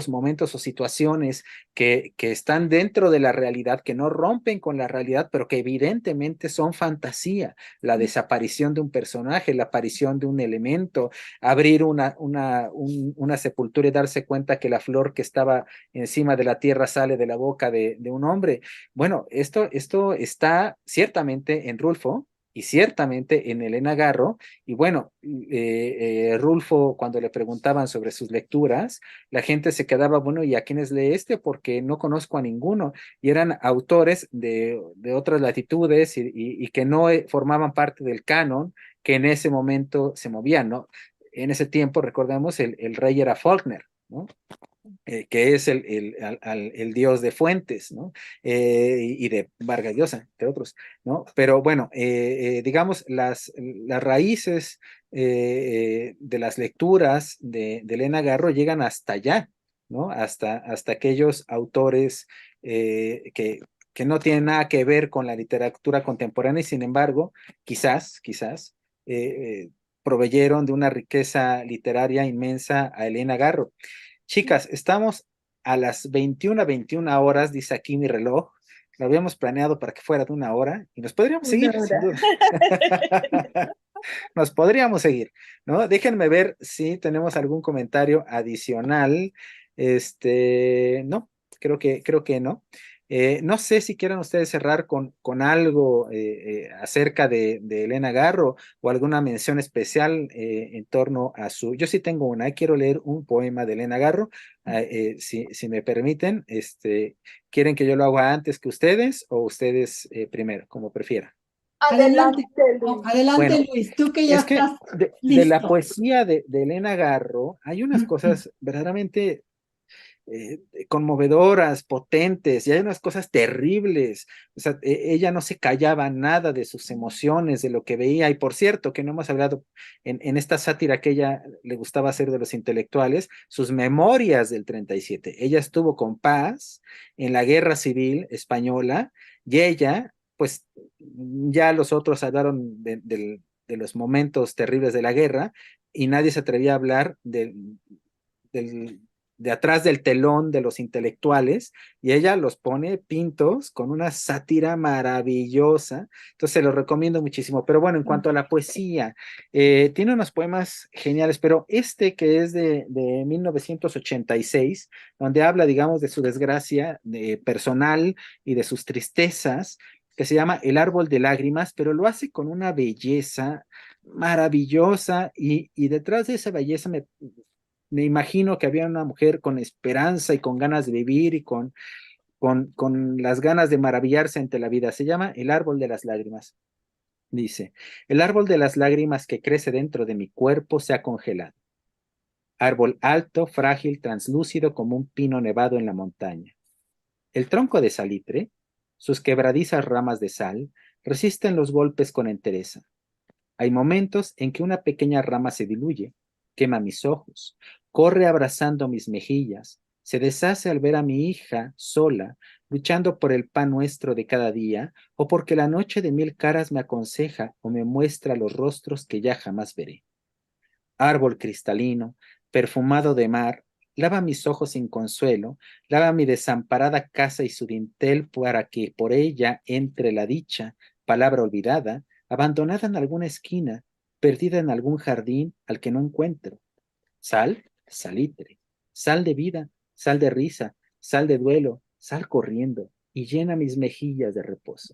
momentos o situaciones que están dentro de la realidad, que no rompen con la realidad, pero que evidentemente son fantasía. La desaparición de un personaje, la aparición de un elemento, abrir una sepultura y darse cuenta que la flor que estaba encima de la tierra sale de la boca de un hombre. Bueno, esto está ciertamente en Rulfo y ciertamente en Elena Garro. Y bueno, Rulfo, cuando le preguntaban sobre sus lecturas, la gente se quedaba, bueno, ¿y a quiénes lee este? Porque no conozco a ninguno. Y eran autores de otras latitudes y que no formaban parte del canon que en ese momento se movían, ¿no? En ese tiempo, recordemos, el rey era Faulkner, ¿no? Que es el dios de fuentes, ¿no? Y de Vargas Llosa, entre otros, ¿no? Pero bueno, digamos, las raíces de las lecturas de Elena Garro llegan hasta allá, ¿no? Hasta aquellos autores que no tienen nada que ver con la literatura contemporánea y sin embargo, quizás, eh, proveyeron de una riqueza literaria inmensa a Elena Garro. Chicas, estamos a las 21 horas, dice aquí mi reloj. Lo habíamos planeado para que fuera de 1 hora y nos podríamos Una seguir, sin hora. duda. Nos podríamos seguir, ¿no? Déjenme ver si tenemos algún comentario adicional. No, creo que no. No sé si quieran ustedes cerrar con algo acerca de Elena Garro o alguna mención especial en torno a su... Yo sí tengo una, quiero leer un poema de Elena Garro, si me permiten. ¿Quieren que yo lo haga antes que ustedes o ustedes primero, como prefieran? Adelante, Adelante, Luis. adelante Bueno, Luis, tú que ya es que estás de la listo. poesía de Elena Garro hay unas cosas verdaderamente conmovedoras, potentes, y hay unas cosas terribles. O sea, ella no se callaba nada de sus emociones, de lo que veía. Y por cierto, que no hemos hablado en esta sátira que ella le gustaba hacer de los intelectuales, sus memorias del 37. Ella estuvo con Paz en la Guerra Civil Española y ella, pues ya los otros hablaron de los momentos terribles de la guerra y nadie se atrevía a hablar del, de atrás del telón de los intelectuales, y ella los pone pintos con una sátira maravillosa. Entonces se los recomiendo muchísimo. Pero bueno, en cuanto a la poesía, tiene unos poemas geniales, pero este que es de 1986, donde habla, digamos, de su desgracia personal y de sus tristezas, que se llama El árbol de lágrimas, pero lo hace con una belleza maravillosa y detrás de esa belleza me imagino que había una mujer con esperanza y con ganas de vivir y con las ganas de maravillarse ante la vida. Se llama El árbol de las lágrimas. Dice, el árbol de las lágrimas que crece dentro de mi cuerpo se ha congelado. Árbol alto, frágil, translúcido como un pino nevado en la montaña. El tronco de salitre, sus quebradizas ramas de sal, resisten los golpes con entereza. Hay momentos en que una pequeña rama se diluye, quema mis ojos, corre abrazando mis mejillas, se deshace al ver a mi hija sola, luchando por el pan nuestro de cada día, o porque la noche de 1000 caras me aconseja o me muestra los rostros que ya jamás veré. Árbol cristalino, perfumado de mar, lava mis ojos sin consuelo, lava mi desamparada casa y su dintel para que por ella entre la dicha, palabra olvidada, abandonada en alguna esquina, perdida en algún jardín al que no encuentro. Sal, salitre, sal de vida, sal de risa, sal de duelo, sal corriendo y llena mis mejillas de reposo.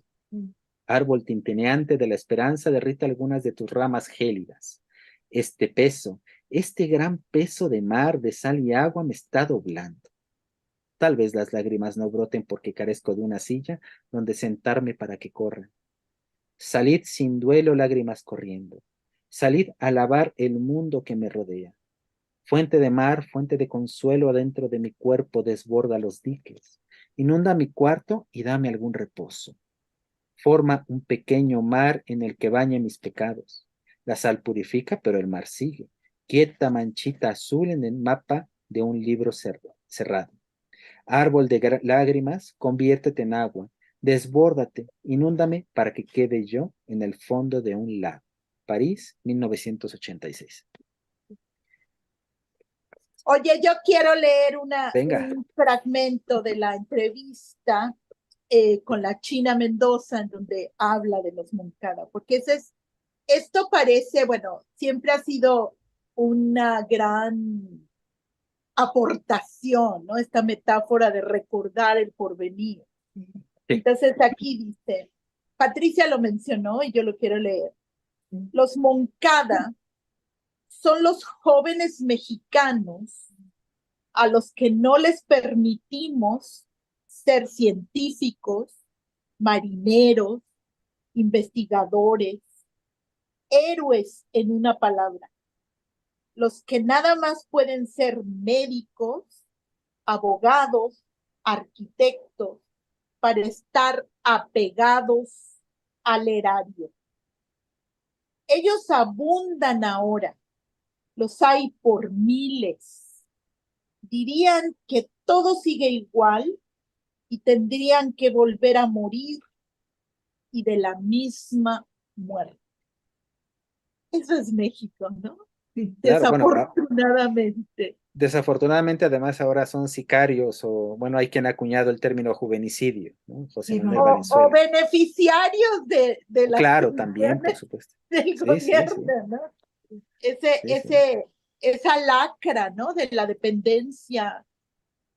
Árbol tintineante de la esperanza, derrite algunas de tus ramas gélidas. Este peso, este gran peso de mar, de sal y agua me está doblando. Tal vez las lágrimas no broten porque carezco de una silla donde sentarme para que corran. Salid sin duelo, lágrimas corriendo. Salid a lavar el mundo que me rodea. Fuente de mar, fuente de consuelo adentro de mi cuerpo, desborda los diques. Inunda mi cuarto y dame algún reposo. Forma un pequeño mar en el que bañe mis pecados. La sal purifica, pero el mar sigue. Quieta manchita azul en el mapa de un libro cerrado. Árbol de lágrimas, conviértete en agua. Desbórdate, inúndame para que quede yo en el fondo de un lago. París, 1986. Oye, yo quiero leer Venga. un fragmento de la entrevista con la China Mendoza, en donde habla de los Moncada, porque esto parece, bueno, siempre ha sido una gran aportación, ¿no? Esta metáfora de recordar el porvenir. Sí. Entonces aquí dice, Patricia lo mencionó y yo lo quiero leer. Los Moncada son los jóvenes mexicanos a los que no les permitimos ser científicos, marineros, investigadores, héroes en una palabra. Los que nada más pueden ser médicos, abogados, arquitectos, para estar apegados al erario. Ellos abundan ahora, los hay por miles. Dirían que todo sigue igual y tendrían que volver a morir y de la misma muerte. Eso es México, ¿no? Sí, claro, desafortunadamente. Desafortunadamente, además, ahora son sicarios o, bueno, hay quien ha acuñado el término juvenicidio, ¿no? José Manuel Valenzuela. O beneficiarios de las claro, también, por supuesto. del gobierno, ¿no? Esa lacra, ¿no? De la dependencia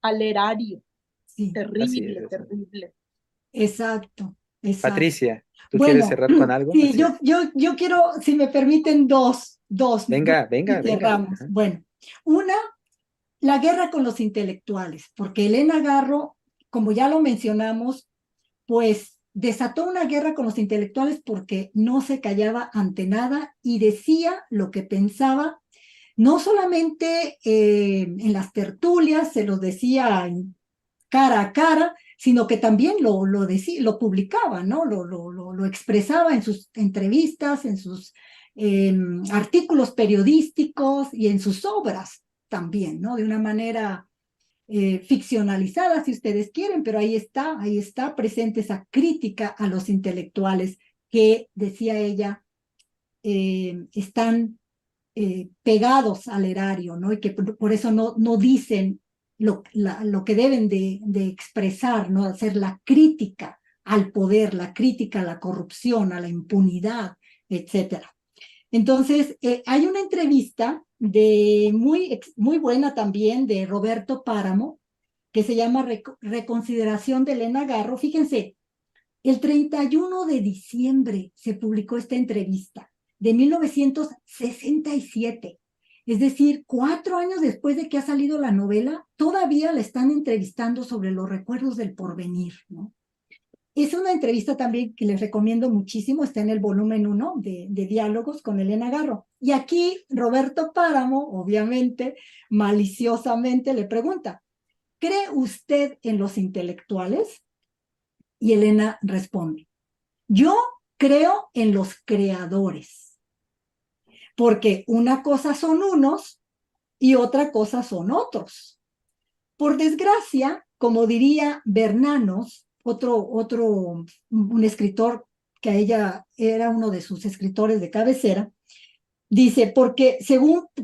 al erario. Sí. Terrible, terrible. Exacto, exacto. Patricia, ¿tú quieres cerrar con algo? Sí, yo quiero, si me permiten, dos. Venga. Bueno, una, la guerra con los intelectuales, porque Elena Garro, como ya lo mencionamos, pues desató una guerra con los intelectuales porque no se callaba ante nada y decía lo que pensaba, no solamente en las tertulias, se los decía cara a cara, sino que también lo publicaba, ¿no? Lo expresaba en sus entrevistas, en sus artículos periodísticos y en sus obras también, ¿no? De una manera ficcionalizada, si ustedes quieren, pero ahí está presente esa crítica a los intelectuales que, decía ella, están pegados al erario, ¿no? Y que por eso no dicen lo que deben de expresar, ¿no? Hacer la crítica al poder, la crítica a la corrupción, a la impunidad, etcétera. Entonces, hay una entrevista muy buena también de Roberto Páramo, que se llama Reconsideración de Elena Garro. Fíjense, el 31 de diciembre se publicó esta entrevista de 1967. Es decir, 4 años después de que ha salido la novela, todavía la están entrevistando sobre los recuerdos del porvenir, ¿no? Es una entrevista también que les recomiendo muchísimo, está en el volumen 1 de Diálogos con Elena Garro. Y aquí Roberto Páramo, obviamente, maliciosamente le pregunta, ¿cree usted en los intelectuales? Y Elena responde, yo creo en los creadores, porque una cosa son unos y otra cosa son otros. Por desgracia, como diría Bernanos, un escritor que a ella era uno de sus escritores de cabecera, dice, porque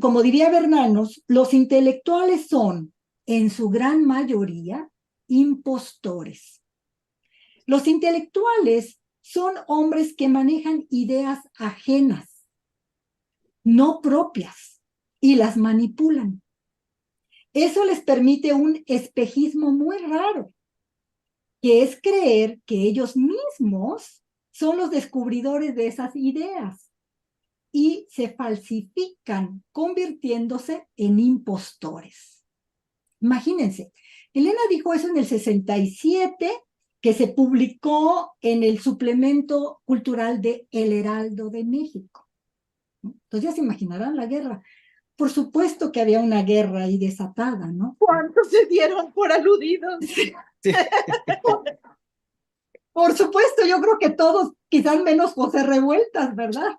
como diría Bernanos, los intelectuales son, en su gran mayoría, impostores. Los intelectuales son hombres que manejan ideas ajenas, no propias, y las manipulan. Eso les permite un espejismo muy raro. que es creer que ellos mismos son los descubridores de esas ideas y se falsifican, convirtiéndose en impostores. Imagínense, Elena dijo eso en el 67, que se publicó en el suplemento cultural de El Heraldo de México. Entonces ya se imaginarán la guerra. Por supuesto que había una guerra ahí desatada, ¿no? ¿Cuántos se dieron por aludidos? Sí, Por supuesto, yo creo que todos, quizás menos José Revueltas, ¿verdad?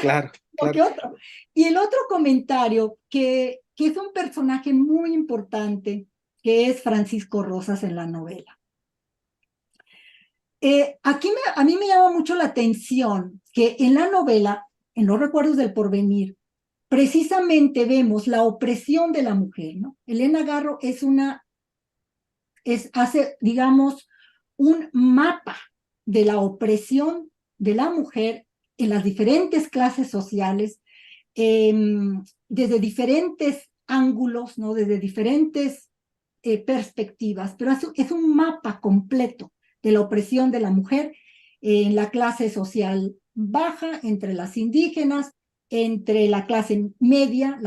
claro, claro. ¿Qué otro? Y el otro comentario, que es un personaje muy importante, que es Francisco Rosas en la novela. A mí me llama mucho la atención que en la novela, en Los Recuerdos del Porvenir, precisamente vemos la opresión de la mujer, ¿no? Elena Garro hace, digamos, un mapa de la opresión de la mujer en las diferentes clases sociales, desde diferentes ángulos, ¿no? Desde diferentes perspectivas, pero es un mapa completo de la opresión de la mujer en la clase social baja, entre las indígenas, entre la clase media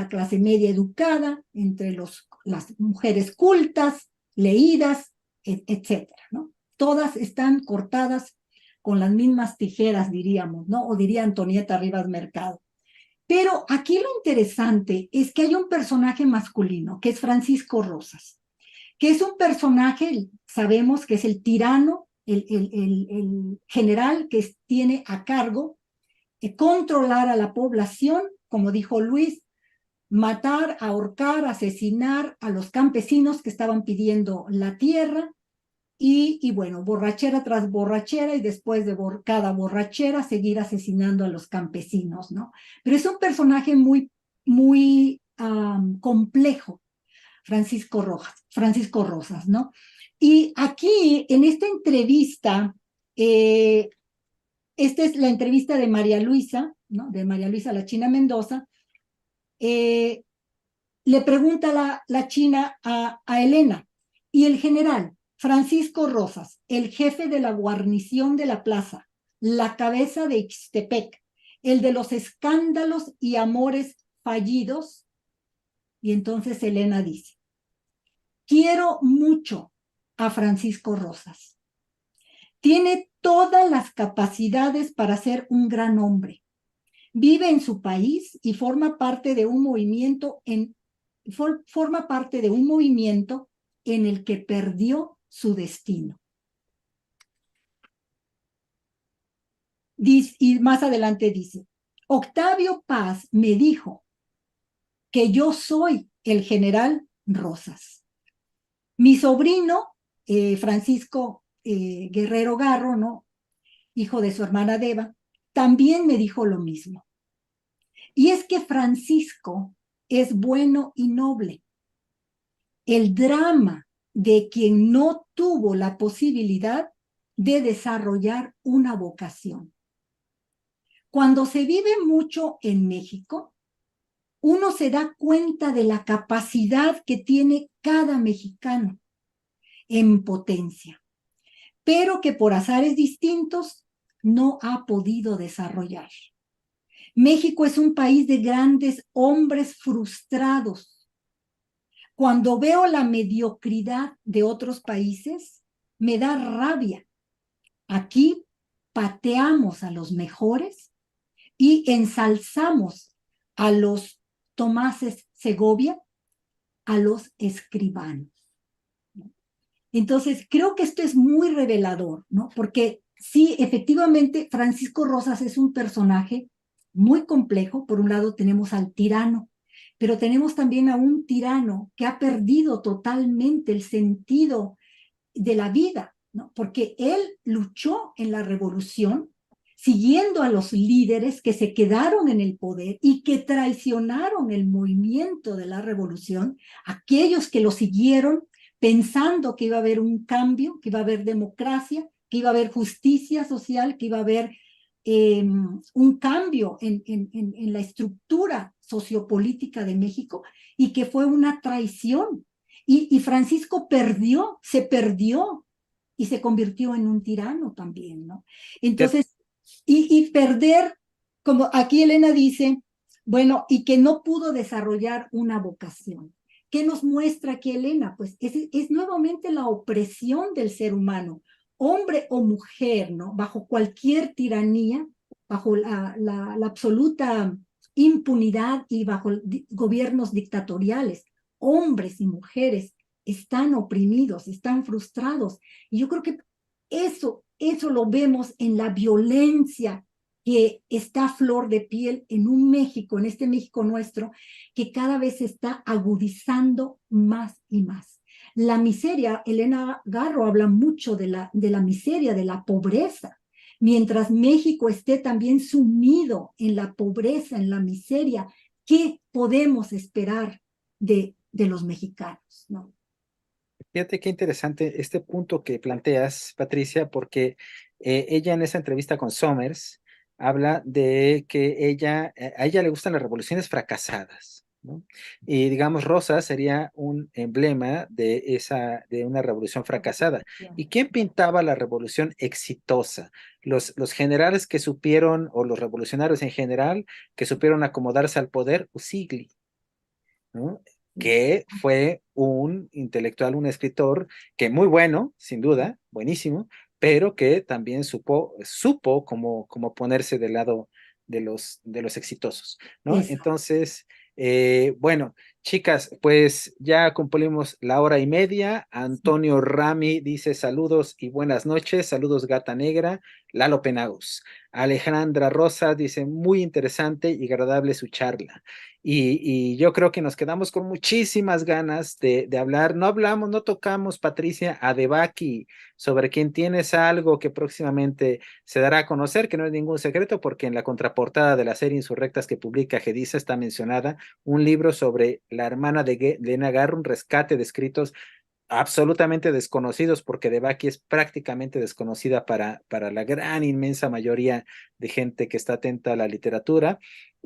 educada, entre las mujeres cultas, leídas, etcétera, ¿no? Todas están cortadas con las mismas tijeras, diríamos, ¿no? O diría Antonieta Rivas Mercado. Pero aquí lo interesante es que hay un personaje masculino, que es Francisco Rosas, que es un personaje, sabemos que es el tirano, el general que tiene a cargo controlar a la población, como dijo Luis, matar, ahorcar, asesinar a los campesinos que estaban pidiendo la tierra, y bueno, borrachera tras borrachera, y después de cada borrachera seguir asesinando a los campesinos, ¿no? Pero es un personaje muy complejo, Francisco Rosas, ¿no? Y aquí, en esta entrevista, esta es la entrevista de María Luisa, ¿no? De María Luisa La China Mendoza. Le pregunta la China a Elena, y el general Francisco Rosas, el jefe de la guarnición de la plaza, la cabeza de Ixtepec, el de los escándalos y amores fallidos. Y entonces Elena dice: quiero mucho a Francisco Rosas. Tiene todas las capacidades para ser un gran hombre. Vive en su país y forma parte de un movimiento en el que perdió su destino. Y más adelante dice: Octavio Paz me dijo que yo soy el general Rosas. Mi sobrino, Francisco Guerrero Garro, ¿no? Hijo de su hermana Deva, también me dijo lo mismo. Y es que Francisco es bueno y noble. El drama de quien no tuvo la posibilidad de desarrollar una vocación. Cuando se vive mucho en México, uno se da cuenta de la capacidad que tiene cada mexicano en potencia, pero que por azares distintos no ha podido desarrollar. México es un país de grandes hombres frustrados. Cuando veo la mediocridad de otros países, me da rabia. Aquí pateamos a los mejores y ensalzamos a los Tomáses Segovia, a los escribanos. Entonces, creo que esto es muy revelador, ¿no? Porque sí, efectivamente, Francisco Rosas es un personaje muy complejo. Por un lado tenemos al tirano, pero tenemos también a un tirano que ha perdido totalmente el sentido de la vida, ¿no? Porque él luchó en la revolución siguiendo a los líderes que se quedaron en el poder y que traicionaron el movimiento de la revolución, aquellos que lo siguieron pensando que iba a haber un cambio, que iba a haber democracia, que iba a haber justicia social, que iba a haber un cambio en la estructura sociopolítica de México, y que fue una traición. Y Francisco se perdió y se convirtió en un tirano también, ¿no? Entonces, y perder, como aquí Elena dice, bueno, y que no pudo desarrollar una vocación. ¿Qué nos muestra aquí Elena? Pues es nuevamente la opresión del ser humano, hombre o mujer, ¿no? Bajo cualquier tiranía, bajo la absoluta impunidad y bajo gobiernos dictatoriales, hombres y mujeres están oprimidos, están frustrados. Y yo creo que eso lo vemos en la violencia que está a flor de piel en un México, en este México nuestro, que cada vez se está agudizando más y más. La miseria, Elena Garro habla mucho de la miseria, de la pobreza. Mientras México esté también sumido en la pobreza, en la miseria, ¿qué podemos esperar de los mexicanos, ¿no? Fíjate qué interesante este punto que planteas, Patricia, porque ella en esa entrevista con Somers habla de que a ella le gustan las revoluciones fracasadas, ¿no? Y digamos, Rosa sería un emblema de una revolución fracasada. ¿Y quién pintaba la revolución exitosa? Los generales que supieron, o los revolucionarios en general, que supieron acomodarse al poder, Usigli, ¿no? Que fue un intelectual, un escritor que muy bueno, sin duda, buenísimo, pero que también supo cómo ponerse del lado de los exitosos, ¿no? Eso. Entonces, bueno, chicas, pues ya cumplimos la hora y media. Antonio Rami dice saludos y buenas noches, saludos Gata Negra. Lalo Penagos. Alejandra Rosa dice muy interesante y agradable su charla. Y yo creo que nos quedamos con muchísimas ganas de hablar. No hablamos, no tocamos, Patricia, a Debaki, sobre quien tienes algo que próximamente se dará a conocer, que no es ningún secreto, porque en la contraportada de la serie Insurrectas que publica Gedisa está mencionada un libro sobre la hermana de Elena Garro, un rescate de escritos absolutamente desconocidos, porque Debaki es prácticamente desconocida para la gran, inmensa mayoría de gente que está atenta a la literatura.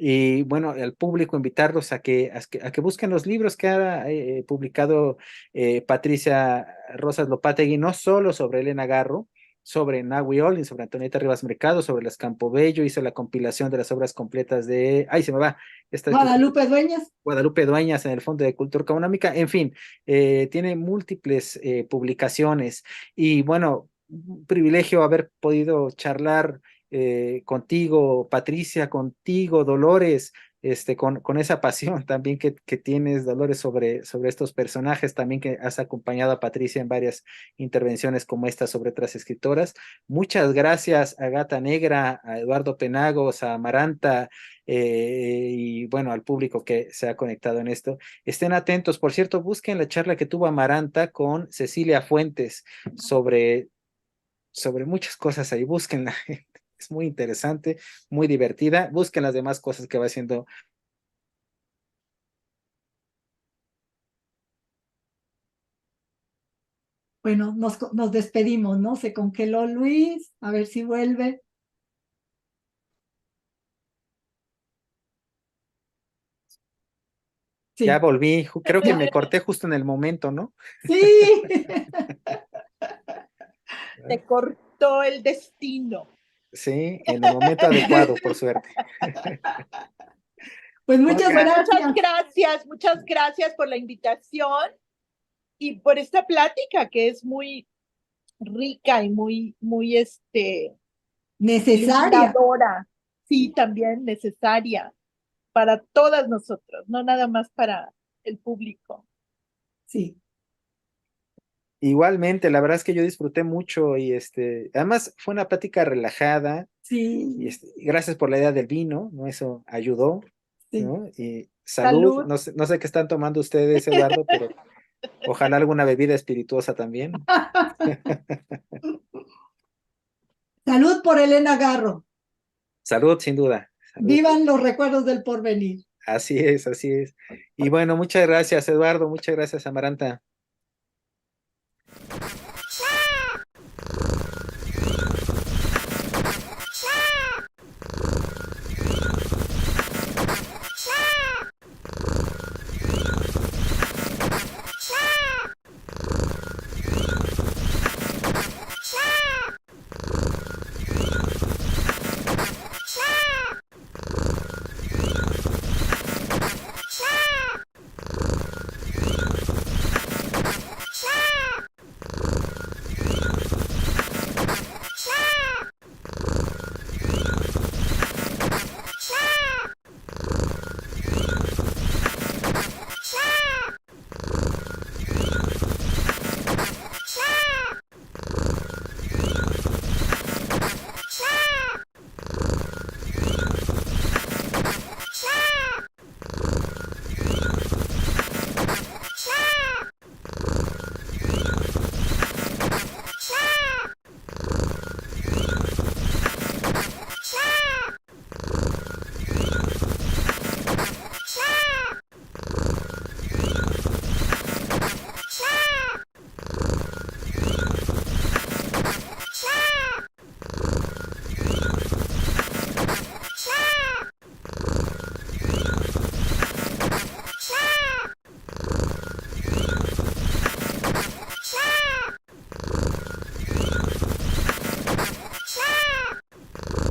Y bueno, al público invitarlos a que busquen los libros que ha publicado Patricia Rosas Lopategui, no solo sobre Elena Garro, sobre Nahui Olin, sobre Antonieta Rivas Mercado, sobre las Campobello, hizo la compilación de las obras completas de, ay, se me va, esta Guadalupe Dueñas. Guadalupe Dueñas en el Fondo de Cultura Económica, en fin, tiene múltiples publicaciones y bueno, un privilegio haber podido charlar contigo, Patricia, contigo, Dolores, con esa pasión también que tienes, Dolores, sobre estos personajes, también que has acompañado a Patricia en varias intervenciones como esta sobre otras escritoras. Muchas gracias a Gata Negra, a Eduardo Penagos, a Amaranta, y bueno, al público que se ha conectado en esto. Estén atentos, por cierto, busquen la charla que tuvo Amaranta con Cecilia Fuentes sobre muchas cosas ahí, búsquenla. Es muy interesante, muy divertida. Busquen las demás cosas que va haciendo. Bueno, nos despedimos, ¿no? Se congeló Luis, a ver si vuelve. Ya Sí. volví, creo que me corté justo en el momento, ¿no? Sí. Te cortó el destino. Sí, en el momento adecuado, por suerte. Pues muchas Oigan, Muchas gracias por la invitación y por esta plática que es muy rica y muy necesaria. iluminadora, sí, también necesaria para todas nosotros, no nada más para el público. Sí. igualmente, la verdad es que yo disfruté mucho y además fue una plática relajada y Sí. gracias por la idea del vino, ¿no? Eso ayudó, Sí. ¿no? Y salud, Salud. no sé qué están tomando ustedes, Eduardo, pero ojalá alguna bebida espirituosa también. Salud por Elena Garro. Salud, sin duda, salud. Vivan los recuerdos del porvenir. Así es, así es. Y bueno, muchas gracias, Eduardo, muchas gracias, Amaranta.